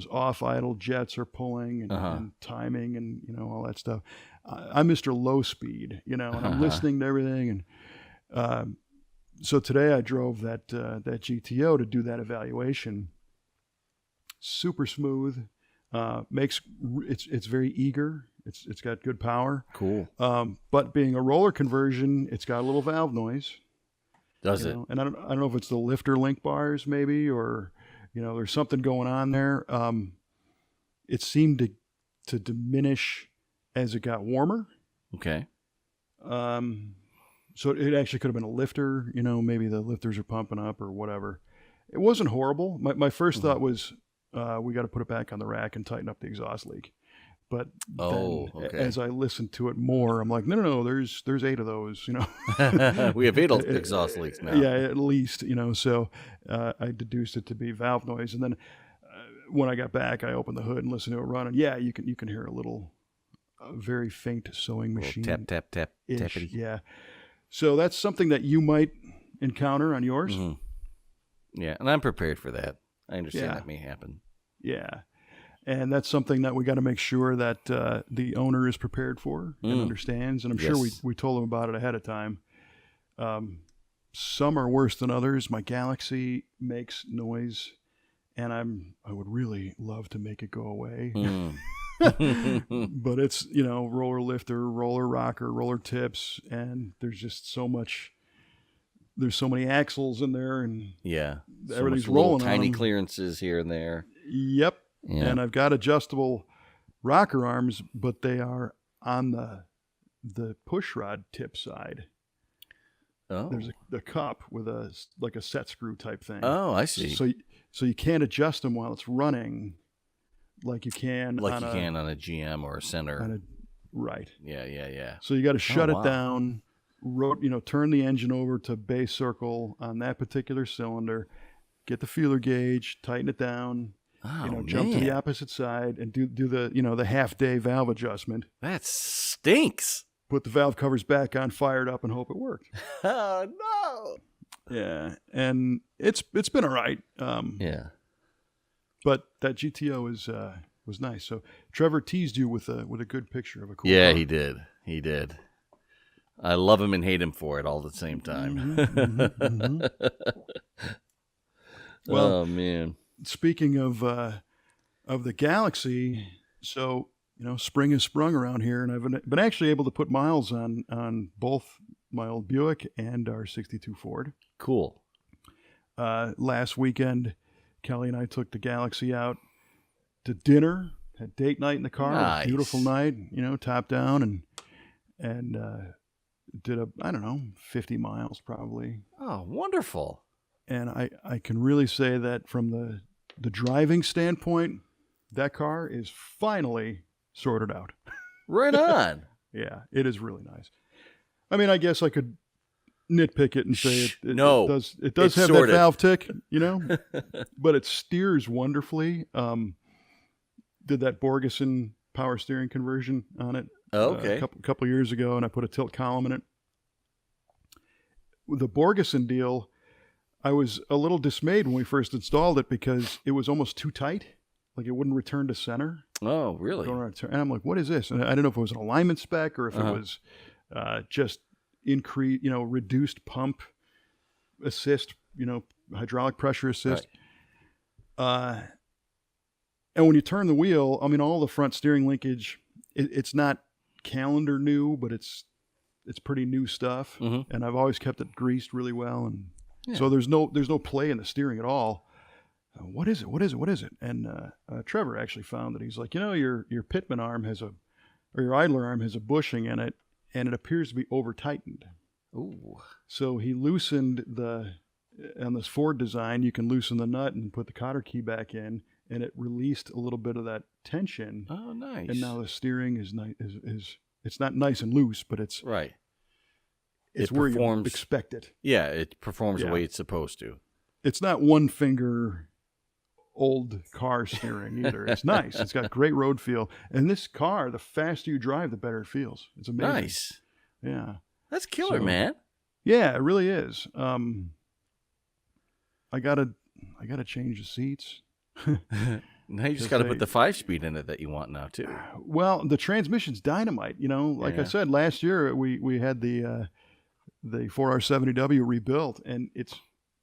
off idle jets are pulling and timing and, all that stuff. I'm Mr. Low Speed, and I'm listening to everything. And so today I drove that GTO to do that evaluation. Super smooth. It's very eager. It's got good power. Cool. But being a roller conversion, it's got a little valve noise. Does it? And I don't know if it's the lifter link bars maybe, or there's something going on there. It seemed to diminish as it got warmer. Okay. So it actually could have been a lifter. Maybe the lifters are pumping up or whatever. It wasn't horrible. My first thought was we got to put it back on the rack and tighten up the exhaust leak. But as I listened to it more, I'm like, no, there's 8 of those, We have 8 exhaust leaks now. Yeah, at least, So I deduced it to be valve noise, and then when I got back, I opened the hood and listened to it run, and yeah, you can hear a very faint sewing machine. Tap, tap, tap, tappity. Yeah. So that's something that you might encounter on yours. Mm-hmm. Yeah, and I'm prepared for that. I understand that may happen. Yeah. And that's something that we got to make sure that the owner is prepared for and understands. And I'm sure we told him about it ahead of time. Some are worse than others. My Galaxy makes noise, and I would really love to make it go away. But it's, roller lifter, roller rocker, roller tips, and there's just so much. There's so many axles in there, and everything's rolling. Tiny on clearances here and there. Yep. Yeah. And I've got adjustable rocker arms, but they are on the push rod tip side. Oh. There's a cup with a set screw type thing. Oh, I see. So you can't adjust them while it's running like you can on a GM or a Center. Right. Yeah. So you got to shut it down, turn the engine over to base circle on that particular cylinder, get the feeler gauge, tighten it down. Jump to the opposite side and do the half-day valve adjustment. That stinks. Put the valve covers back on, fire it up, and hope it worked. Oh, no. Yeah, and it's been all right. Yeah. But that GTO was nice. So Trevor teased you with a good picture of a cool car. He did. I love him and hate him for it all at the same time. Mm-hmm. Well, oh, man. Speaking of the Galaxy, so spring has sprung around here, and I've been actually able to put miles on both my old Buick and our '62 Ford. Cool. Last weekend, Kelly and I took the Galaxy out to dinner, had date night in the car. Nice. Beautiful night, top down, and did 50 miles probably. Oh, wonderful. And I can really say that from the driving standpoint, that car is finally sorted out. Right on. Yeah, it is really nice. I mean, I guess I could nitpick it and say it does have that valve tick, but it steers wonderfully. Did that Borgeson power steering conversion on it a couple years ago, and I put a tilt column in it. With the Borgeson deal, I was a little dismayed when we first installed it because it was almost too tight. Like it wouldn't return to center. Oh, really? And I'm like, what is this? And I don't know if it was an alignment spec or if it was just reduced pump assist, hydraulic pressure assist. Right. And when you turn the wheel, I mean, all the front steering linkage, it's not calendar new, but it's pretty new stuff. Mm-hmm. And I've always kept it greased really well. And so there's no play in the steering at all. What is it? And Trevor actually found that he's like, your pitman arm or your idler arm has a bushing in it, and it appears to be over tightened. Ooh. So he loosened on this Ford design, you can loosen the nut and put the cotter key back in, and it released a little bit of that tension. Oh, nice. And now the steering is nice. It's not nice and loose, but it's right. It's where you expect it. Yeah, it performs the way it's supposed to. It's not one finger old car steering either. It's nice. It's got great road feel. And this car, the faster you drive, the better it feels. It's amazing. Nice. Yeah. That's killer, man. Yeah, it really is. I gotta change the seats. Now you just got to put the 5-speed in it that you want now too. Well, the transmission's dynamite. Like I said, last year we had the 4R70W rebuilt, and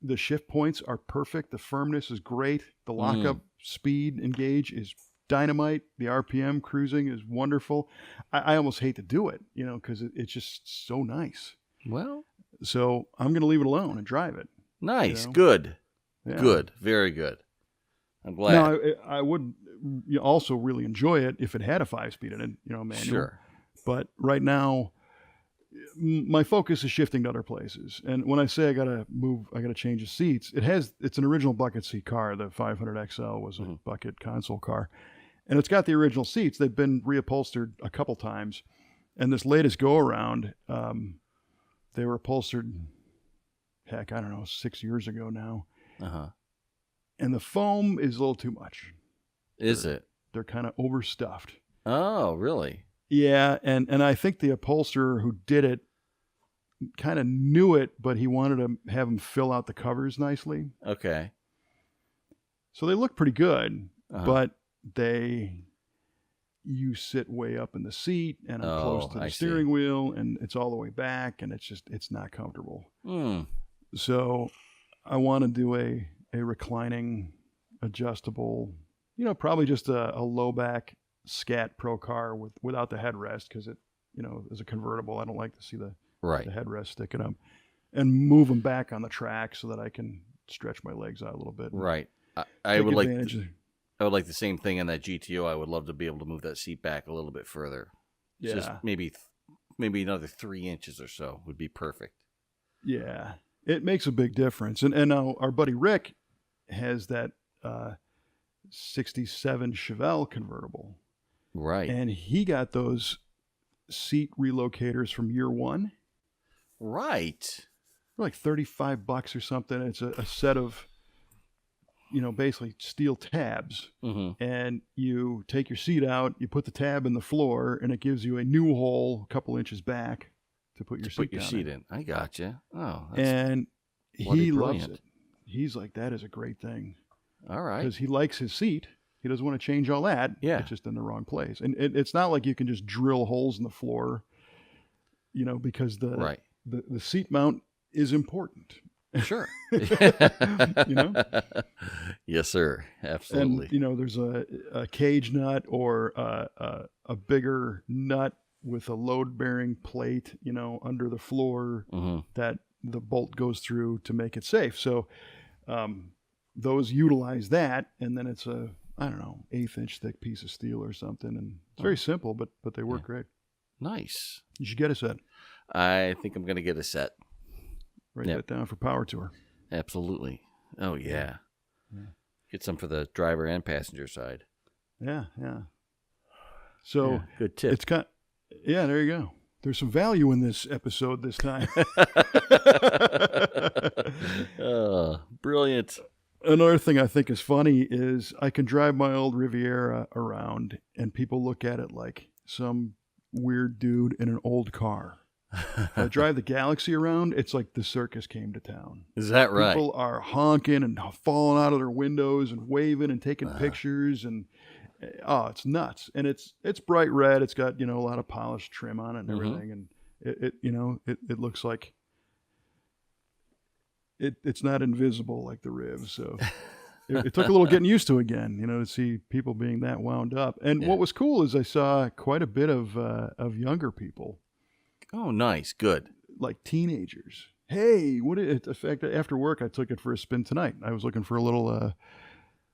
the shift points are perfect. The firmness is great. The lockup speed engage is dynamite. The RPM cruising is wonderful. I almost hate to do it, because it's just so nice. Well, so I'm going to leave it alone and drive it. Nice. Good. Yeah. Good. Very good. I'm glad. Now, I would also really enjoy it if it had a 5-speed in it, manual. Sure. But right now, my focus is shifting to other places. And when I say I got to change the seats, it's an original bucket seat car. The 500XL was a bucket console car. And it's got the original seats. They've been reupholstered a couple times. And this latest go-around, they were upholstered, 6 years ago now. Uh-huh. And the foam is a little too much. They're kind of overstuffed. Oh, really? Yeah, and I think the upholsterer who did it kind of knew it, but he wanted to have him fill out the covers nicely. Okay. So they look pretty good, but you sit way up in the seat, and I'm close to the steering wheel, and it's all the way back, and it's not comfortable. So I want to do a reclining, adjustable, probably just a low back Scat Pro car without the headrest, because it, as a convertible, I don't like to see the headrest sticking up, and move them back on the track so that I can stretch my legs out a little bit. Right. I would like the same thing in that GTO. I would love to be able to move that seat back a little bit further. Yeah. Just maybe another 3 inches or so would be perfect. Yeah. It makes a big difference. And now our buddy Rick has that 67 Chevelle convertible. Right. And he got those seat relocators from year one. Right. They're like $35 or something. It's a set of, basically steel tabs. And you take your seat out, you put the tab in the floor, and it gives you a new hole a couple inches back to put your seat in. I gotcha. Oh, and he loves it. He's like, that is a great thing. All right. Because he likes his seat. He doesn't want to change all that. Yeah. It's just in the wrong place. And it's not like you can just drill holes in the floor, because the seat mount is important. Sure. Yes, sir. Absolutely. And, there's a cage nut or a bigger nut with a load-bearing plate, under the floor that the bolt goes through to make it safe. So those utilize that, and then it's a, 1/8-inch thick piece of steel or something. And it's very simple, but they work great. Nice. You should get a set. I think I'm going to get a set. Write that down for Power Tour. Absolutely. Oh, yeah. Get some for the driver and passenger side. Yeah. So good tip. It's there you go. There's some value in this episode this time. Brilliant. Another thing I think is funny is I can drive my old Riviera around, and people look at it like some weird dude in an old car. I drive the Galaxy around, it's like the circus came to town. Is that right? People are honking and falling out of their windows and waving and taking pictures, and it's nuts. And it's bright red. It's got, a lot of polished trim on it and everything. And it looks like it's not invisible like the Riv. So it took a little getting used to again, to see people being that wound up. And what was cool is I saw quite a bit of younger people. Oh, nice. Good. Like teenagers. Hey, in fact, after work, I took it for a spin tonight. I was looking for a little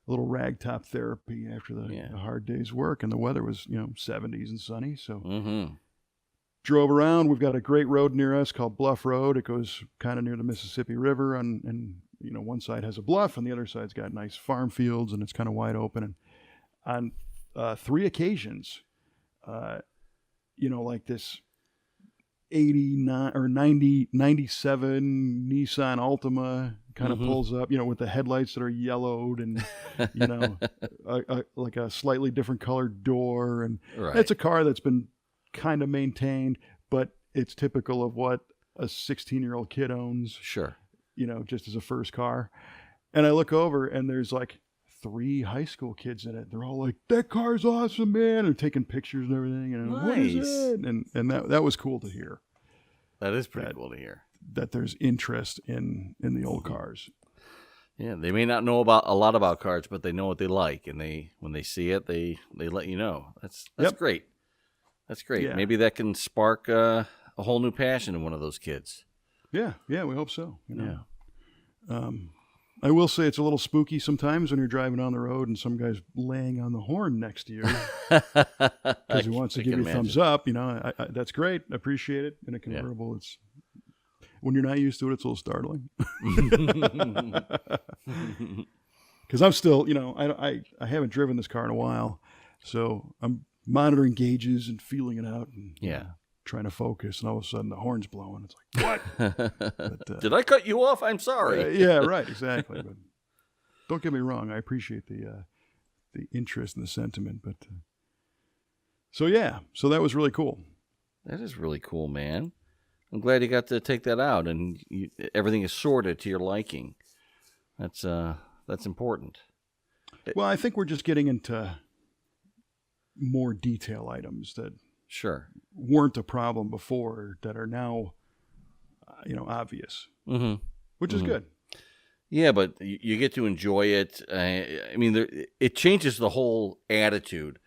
ragtop therapy after the hard day's work, and the weather was, 70s and sunny. So drove around. We've got a great road near us called Bluff Road. It goes kind of near the Mississippi River, and one side has a bluff and the other side's got nice farm fields and it's kind of wide open. And on 3 occasions, like this 89 or 97 Nissan Altima kind of pulls up, with the headlights that are yellowed and, like a slightly different colored door. And it's a car that's been kind of maintained, but it's typical of what a 16-year-old kid owns. Sure. Just as a first car. And I look over and there's like 3 high school kids in it. They're all like, "That car's awesome, man," and taking pictures and everything. Nice. What is it? And that was cool to hear. That is pretty cool to hear. That there's interest in the old cars. Yeah, they may not know about a lot about cars, but they know what they like, and when they see it, they let you know. That's great. That's great. Yeah. Maybe that can spark a whole new passion in one of those kids. Yeah, we hope so. Yeah. I will say it's a little spooky sometimes when you're driving on the road and some guy's laying on the horn next to you because he wants to give you a thumbs up. That's great. I appreciate it. In a convertible, it's when you're not used to it, it's a little startling. Because I'm still, I haven't driven this car in a while, so I'm monitoring gauges and feeling it out. And, trying to focus, and all of a sudden the horn's blowing. It's like, what? But, did I cut you off? I'm sorry. Yeah, right, exactly. But don't get me wrong, I appreciate the interest and the sentiment. But so that was really cool. That is really cool, man. I'm glad you got to take that out, and everything is sorted to your liking. That's important. Well, I think we're just getting into more detail items that weren't a problem before that are now, obvious, which is good. Yeah, but you get to enjoy it. I mean, it changes the whole attitude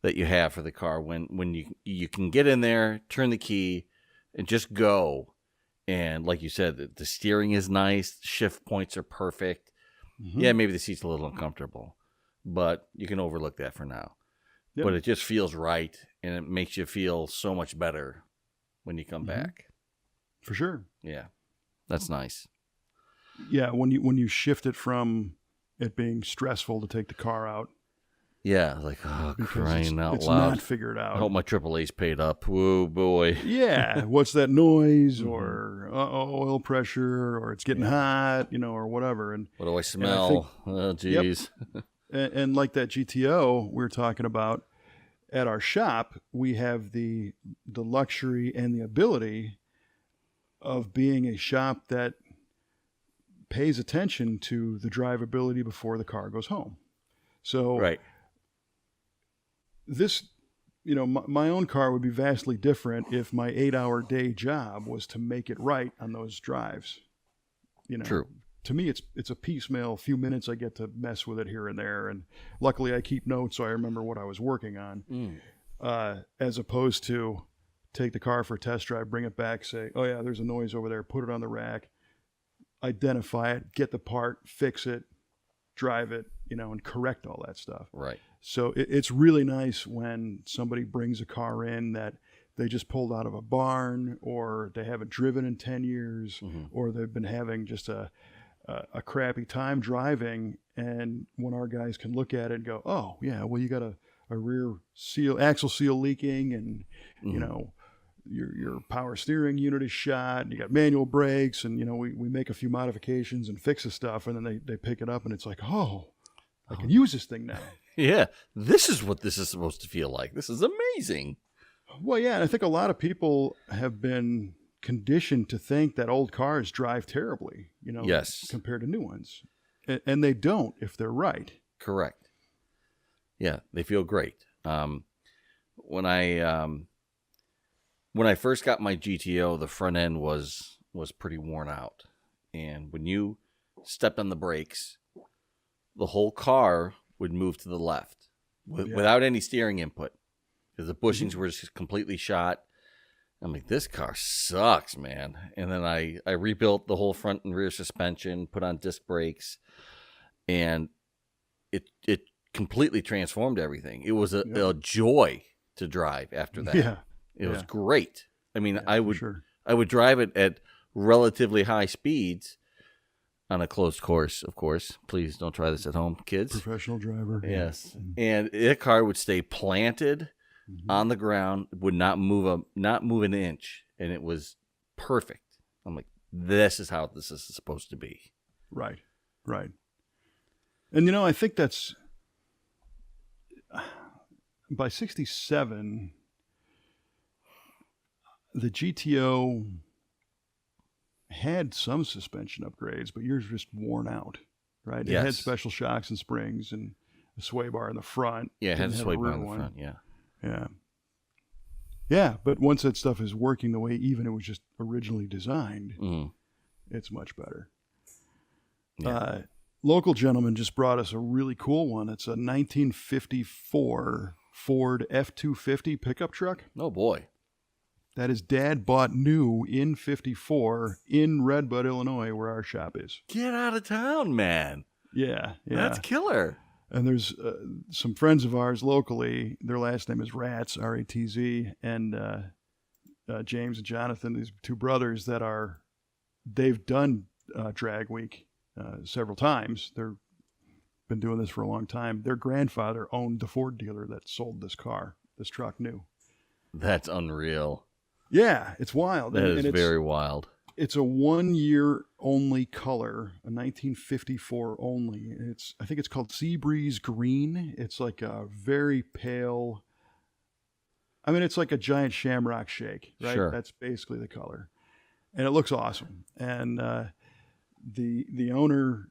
that you have for the car when you can get in there, turn the key, and just go. And like you said, the steering is nice. Shift points are perfect. Yeah, maybe the seat's a little uncomfortable, but you can overlook that for now. Yep. But it just feels right, and it makes you feel so much better when you come back. For sure. Yeah, that's nice. Yeah, when you shift it from it being stressful to take the car out. Yeah, like, oh, crying out it's loud. It's not figured out. I hope my AAA's paid up. Whoa, boy. Yeah, what's that noise, or oil pressure, or it's getting hot, or whatever. And what do I smell? Oh, geez. Yep. And like that GTO we were talking about, at our shop, we have the luxury and the ability of being a shop that pays attention to the drivability before the car goes home. So this, my own car would be vastly different if my 8-hour day job was to make it right on those drives. True. To me, it's a piecemeal few minutes I get to mess with it here and there, and luckily I keep notes so I remember what I was working on, as opposed to take the car for a test drive, bring it back, say, oh yeah, there's a noise over there, put it on the rack, identify it, get the part, fix it, drive it, and correct all that stuff. Right. So it's really nice when somebody brings a car in that they just pulled out of a barn, or they haven't driven in 10 years, or they've been having just a crappy time driving, and when our guys can look at it and go, oh yeah, well, you got a rear axle seal leaking, and your power steering unit is shot, and you got manual brakes, and we make a few modifications and fix the stuff, and then they pick it up and it's like, oh, I can use this thing now. Yeah, this is what this is supposed to feel like. This is amazing. Well, yeah, and I think a lot of people have been conditioned to think that old cars drive terribly, compared to new ones. And they don't if they're right. Correct. Yeah, they feel great. When I first got my GTO, the front end was pretty worn out. And when you stepped on the brakes, the whole car would move to the left without any steering input, because the bushings were just completely shot. I'm like, this car sucks, man. And then I rebuilt the whole front and rear suspension, put on disc brakes, and it completely transformed everything. It was a joy to drive after that. Yeah. It was great. I mean, yeah, I would drive it at relatively high speeds, on a closed course, of course. Please don't try this at home, kids. Professional driver. Yes. And that car would stay planted on the ground, would not move an inch, and it was perfect. I'm like, this is how this is supposed to be. Right. And I think that's by 67, the GTO had some suspension upgrades, but yours was just worn out, right? It had special shocks and springs and a sway bar in the front. Yeah, it had a sway bar in the front, Yeah, but once that stuff is working the way even it was just originally designed, it's much better. Yeah. Local gentleman just brought us a really cool one. It's a 1954 Ford F-250 pickup truck. Oh, boy. That his dad bought new in 54 in Redbud, Illinois, where our shop is. Get out of town, man. Yeah. That's killer. And there's some friends of ours locally. Their last name is Ratz, R-A-T-Z, and James and Jonathan, these two brothers they've done Drag Week several times. They've been doing this for a long time. Their grandfather owned the Ford dealer that sold this truck new. That's unreal. Yeah, it's wild. That is very wild. It's a 1 year only color, a 1954 only. I think it's called Sea Breeze Green. It's like a very pale. I mean, it's like a giant shamrock shake, right? Sure. That's basically the color, and it looks awesome. And the owner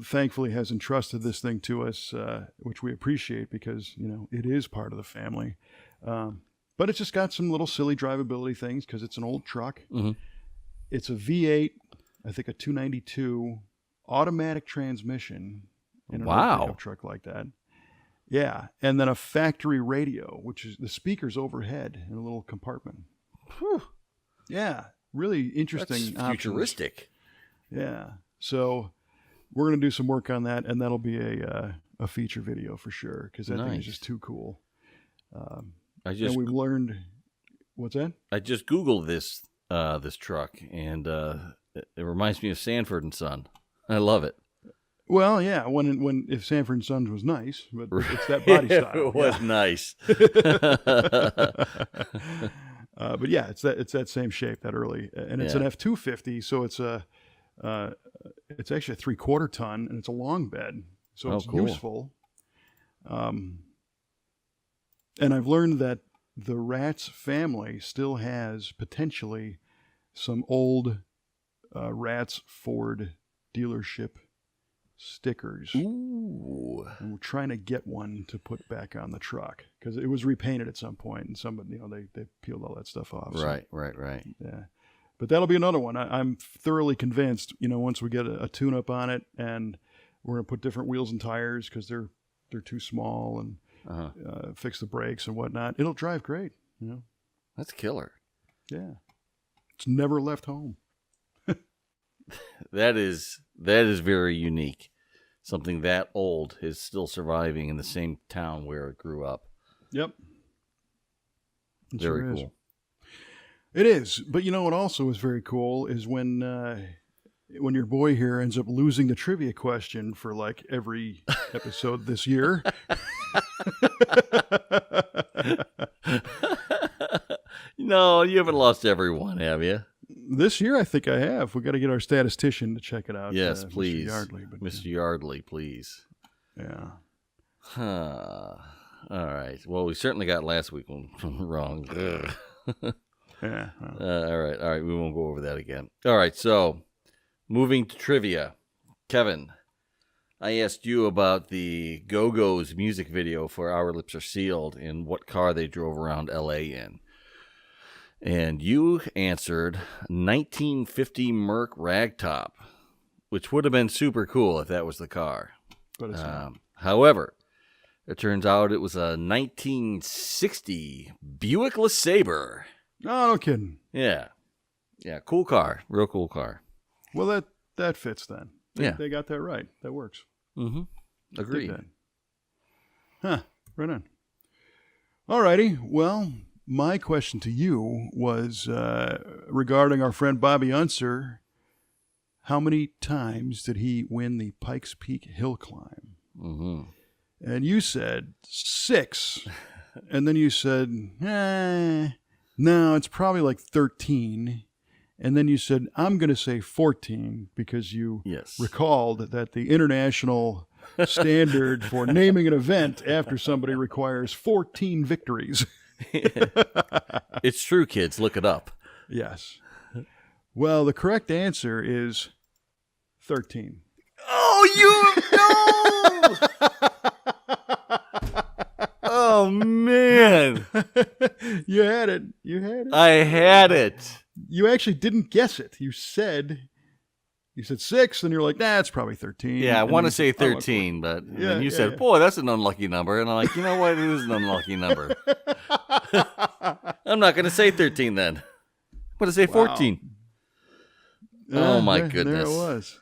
thankfully has entrusted this thing to us, which we appreciate because it is part of the family. But it's just got some little silly drivability things because it's an old truck. Mm-hmm. It's a V8, I think a 292 automatic transmission in an old pickup truck like that. Yeah, and then a factory radio, which is the speakers overhead in a little compartment. Whew. Yeah, really interesting. That's futuristic. Yeah, so we're going to do some work on that, and that'll be a feature video for sure because that thing is just too cool. And we've learned, what's that? I just Googled this truck, and it reminds me of Sanford and Son. I love it. Well, yeah, if Sanford and Sons was nice, but it's that body style. It was nice. But yeah, it's that same shape, that early, and it's an F-250, so it's actually a 3/4 ton, and it's a long bed, so it's useful. And I've learned that the Ratz family still has potentially some old Ratz Ford dealership stickers. Ooh. And we're trying to get one to put back on the truck because it was repainted at some point, and somebody, they peeled all that stuff off. Right. Yeah. But that'll be another one. I'm thoroughly convinced, once we get a tune-up on it, and we're going to put different wheels and tires because they're too small, and fix the brakes and whatnot. It'll drive great. That's killer. Yeah. It's never left home. That is very unique. Something that old is still surviving in the same town where it grew up. Yep. Very cool. It is. But what also is very cool is when your boy here ends up losing the trivia question for like every episode this year. No, you haven't lost every one, have you? This year, I think I have. We got to get our statistician to check it out. Yes, please. Mr. Yardley. Mr. Yardley, please. Yeah. All right. Well, we certainly got last week one wrong. Yeah. All right. We won't go over that again. All right. So, moving to trivia. Kevin, I asked you about the Go-Go's music video for Our Lips Are Sealed and what car they drove around L.A. in. And you answered 1950 Merc Ragtop, which would have been super cool if that was the car. But it's not. However, it turns out it was a 1960 Buick LeSabre. Oh, no kidding. Yeah. Cool car. Real cool car. Well, that fits then. Yeah. They got that right. That works. Mm-hmm. Agreed. Huh. Right on. All righty. Well, my question to you was regarding our friend Bobby Unser. how many times did he win the Pikes Peak hill climb? Mm-hmm. And you said 6. And then you said, no, it's probably like 13. And then you said, I'm going to say 14 because you recalled that the international standard for naming an event after somebody requires 14 victories. It's true, kids. Look it up. Yes. Well, the correct answer is 13. Oh, oh, man. You had it. You had it. I had it. You actually didn't guess it. You said 6, and you're like, nah, it's probably 13. Yeah, I and want to say 13, but then you said, boy, that's an unlucky number. And I'm like, you know what? It is an unlucky number. I'm not going to say 13 then. I'm going to say 14. Oh, my goodness. There it was.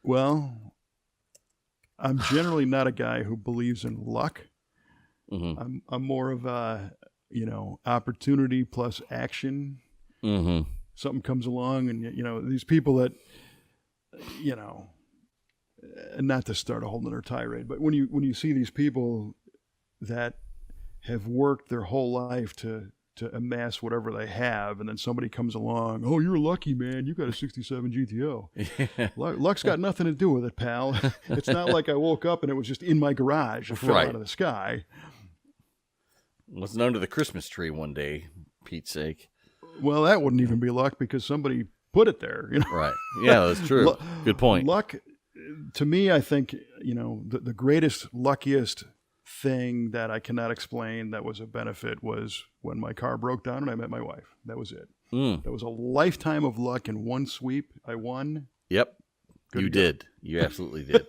Well, I'm generally not a guy who believes in luck. Mm-hmm. I'm more of a, opportunity plus action. Mm-hmm. Something comes along and, these people that, not to start a whole nother tirade, but when you see these people that have worked their whole life to amass whatever they have, and then somebody comes along, oh, you're lucky, man, you got a 67 GTO. Yeah. Luck's got nothing to do with it, pal. It's not like I woke up and it was just in my garage. It fell out of the sky. It wasn't under the Christmas tree one day, Pete's sake. Well, that wouldn't even be luck because somebody put it there. Right. Yeah, that's true. Good point. Luck, to me, I think, the greatest, luckiest thing that I cannot explain that was a benefit was when my car broke down and I met my wife. That was it. That was a lifetime of luck in one sweep. I won. Yep. You did. You absolutely did.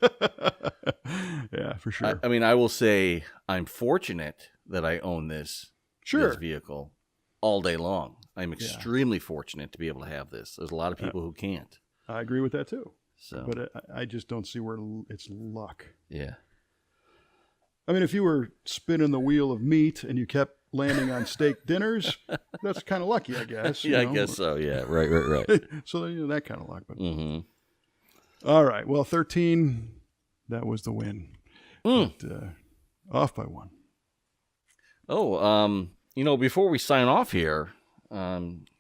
Yeah, for sure. I mean, I will say I'm fortunate that I own this vehicle all day long. I'm extremely fortunate to be able to have this. There's a lot of people who can't. I agree with that too. So, but I just don't see where it's luck. Yeah. I mean, if you were spinning the wheel of meat and you kept landing on steak dinners, that's kind of lucky, I guess. I guess so. Yeah. Right. So that kind of luck. But all right. Well, 13. That was the win. But, off by 1. Oh, before we sign off here,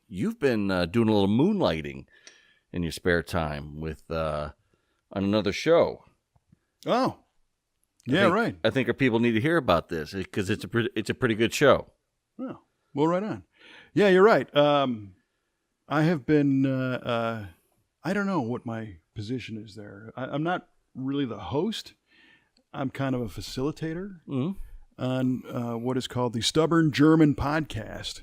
you've been doing a little moonlighting in your spare time with on another show. Oh, yeah, right. I think our people need to hear about this because it's a pretty good show. Oh, well, right on. Yeah, you're right. I have been. I don't know what my position is there. I'm not really the host. I'm kind of a facilitator on what is called the Stubborn German podcast.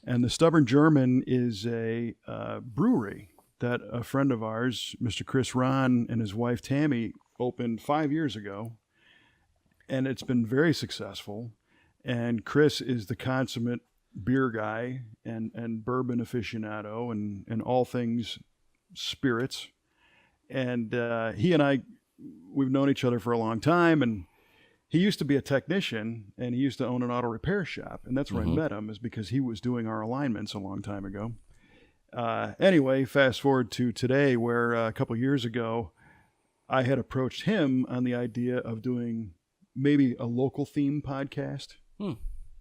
And the Stubborn German is a brewery that a friend of ours, Mr. Chris Ron, and his wife Tammy opened 5 years ago. And it's been very successful. And Chris is the consummate beer guy and bourbon aficionado and all things spirits. And he and I, we've known each other for a long time. And he used to be a technician, and he used to own an auto repair shop. And that's where I met him, is because he was doing our alignments a long time ago. Anyway, fast forward to today, where a couple years ago, I had approached him on the idea of doing maybe a local theme podcast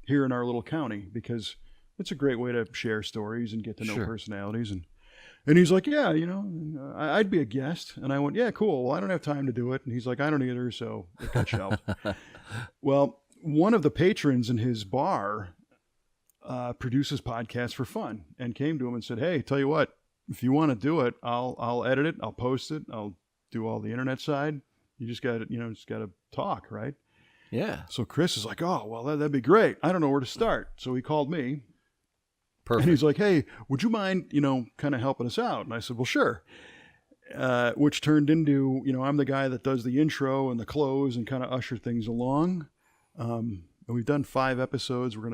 here in our little county, because it's a great way to share stories and get to know personalities. And he's like, yeah, I'd be a guest. And I went, yeah, cool. Well, I don't have time to do it. And he's like, I don't either. So it got shelved. Well, one of the patrons in his bar produces podcasts for fun, and came to him and said, hey, tell you what, if you want to do it, I'll edit it. I'll post it. I'll do all the internet side. You just got to talk, right? Yeah. So Chris is like, oh, well, that'd be great. I don't know where to start. So he called me. Perfect. And he's like, hey, would you mind, kind of helping us out? And I said, well, sure. Which turned into, I'm the guy that does the intro and the close and kind of usher things along. And we've done 5 episodes. We're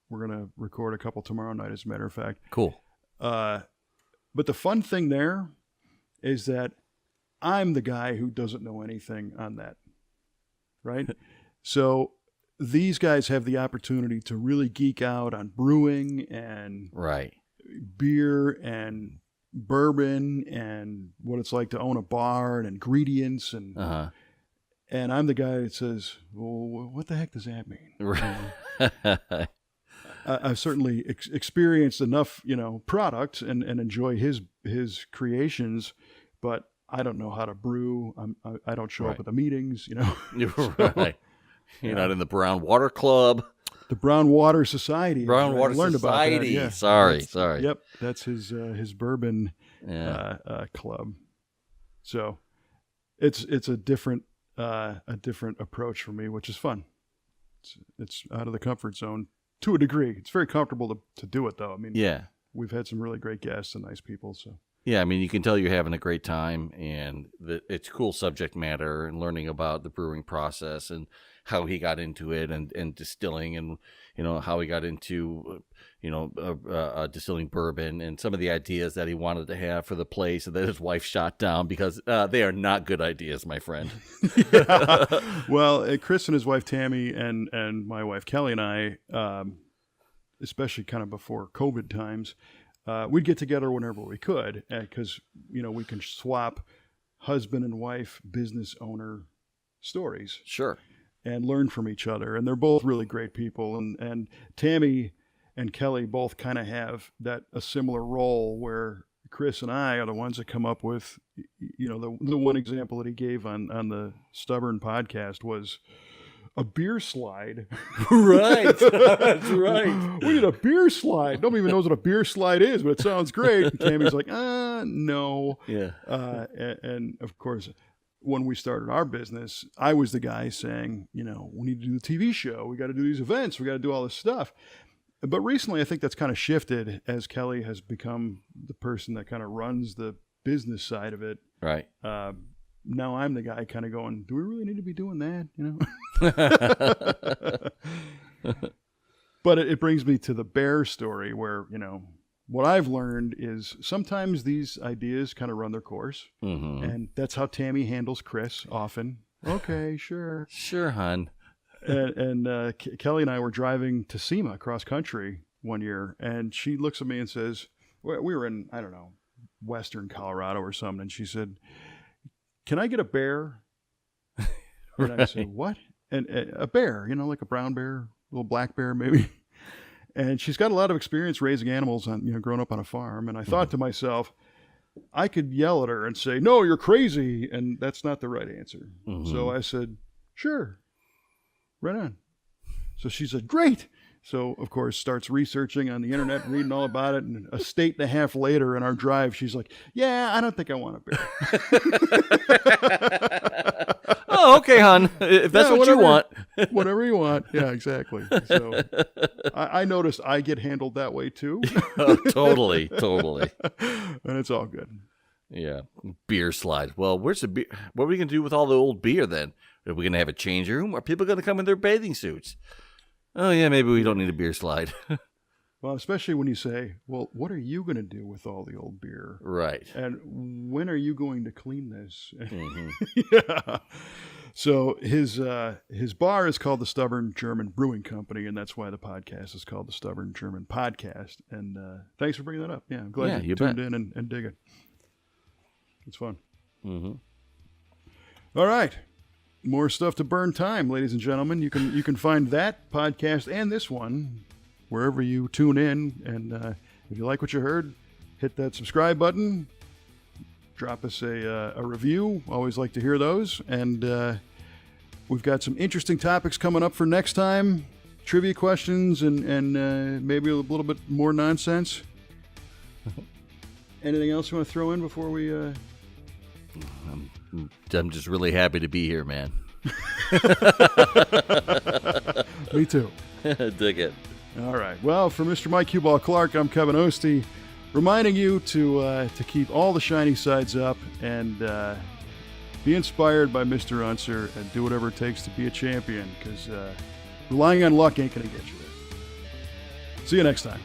gonna record a couple tomorrow night, as a matter of fact. Cool. But the fun thing there is that I'm the guy who doesn't know anything on that, right? So these guys have the opportunity to really geek out on brewing and beer and bourbon and what it's like to own a bar and ingredients and I'm the guy that says, well, what the heck does that mean? Right. I've certainly experienced enough, product and enjoy his creations, but I don't know how to brew. I don't show up at the meetings, You're right. You're not in the Brown Water Club. The Brown Water Society. Brown Water Society. About that. Yeah. Sorry. Yep, that's his bourbon club. So it's a different approach for me, which is fun. It's out of the comfort zone to a degree. It's very comfortable to do it, though. I mean, we've had some really great guests and nice people. So yeah, I mean, you can tell you're having a great time, and it's cool subject matter and learning about the brewing process and how he got into it and distilling and, how he got into, distilling bourbon and some of the ideas that he wanted to have for the place and that his wife shot down because they are not good ideas, my friend. Well, Chris and his wife Tammy and my wife Kelly and I, especially kind of before COVID times, we'd get together whenever we could because, we can swap husband and wife business owner stories. Sure. And learn from each other. And they're both really great people. And Tammy and Kelly both kind of have a similar role where Chris and I are the ones that come up with, the one example that he gave on the Stubborn podcast was a beer slide. Right. That's right. We need a beer slide. Nobody even knows what a beer slide is, but it sounds great. And Tammy's like, no. Yeah. And of course, when we started our business, I was the guy saying, we need to do the TV show. We got to do these events. We got to do all this stuff. But recently, I think that's kind of shifted as Kelly has become the person that kind of runs the business side of it. Right. Now I'm the guy kind of going, do we really need to be doing that? But it brings me to the bear story where, what I've learned is sometimes these ideas kind of run their course. Mm-hmm. And that's how Tammy handles Chris often. Okay, sure. Sure, hon. And Kelly and I were driving to SEMA cross country one year, and she looks at me and says, we were in, I don't know, western Colorado or something, and she said, can I get a bear? And I said, what? And a bear, like a brown bear, a little black bear maybe. And she's got a lot of experience raising animals on, growing up on a farm. And I thought to myself, I could yell at her and say, no, you're crazy. And that's not the right answer. Mm-hmm. So I said, sure, right on. So she said, great. So, of course, starts researching on the internet, reading all about it. And a state and a half later in our drive, she's like, yeah, I don't think I want a bear. Oh, okay, hon. If that's what you want. Whatever you want. Yeah, exactly. So I noticed I get handled that way too. Oh, totally. And it's all good. Yeah. Beer slide. Well, where's the beer? What are we going to do with all the old beer then? Are we going to have a change room? Are people going to come in their bathing suits? Oh, yeah, maybe we don't need a beer slide. Well, especially when you say, well, what are you going to do with all the old beer? Right. And when are you going to clean this? Mm-hmm. Yeah. So his bar is called the Stubborn German Brewing Company, and that's why the podcast is called the Stubborn German Podcast. And thanks for bringing that up. Yeah, I'm glad you tuned in and dig it. It's fun. Mm-hmm. All right. More stuff to burn time, ladies and gentlemen. You can find that podcast and this one wherever you tune in. And if you like what you heard, hit that subscribe button. Drop us a review. Always like to hear those. And we've got some interesting topics coming up for next time. Trivia questions and maybe a little bit more nonsense. Anything else you want to throw in before we... I'm just really happy to be here, man. Me too. Dig it. All right. Well, for Mr. Mike Q-Ball Clarke, I'm Kevin Oeste, reminding you to keep all the shiny sides up and be inspired by Mr. Unser and do whatever it takes to be a champion, because relying on luck ain't going to get you there. See you next time.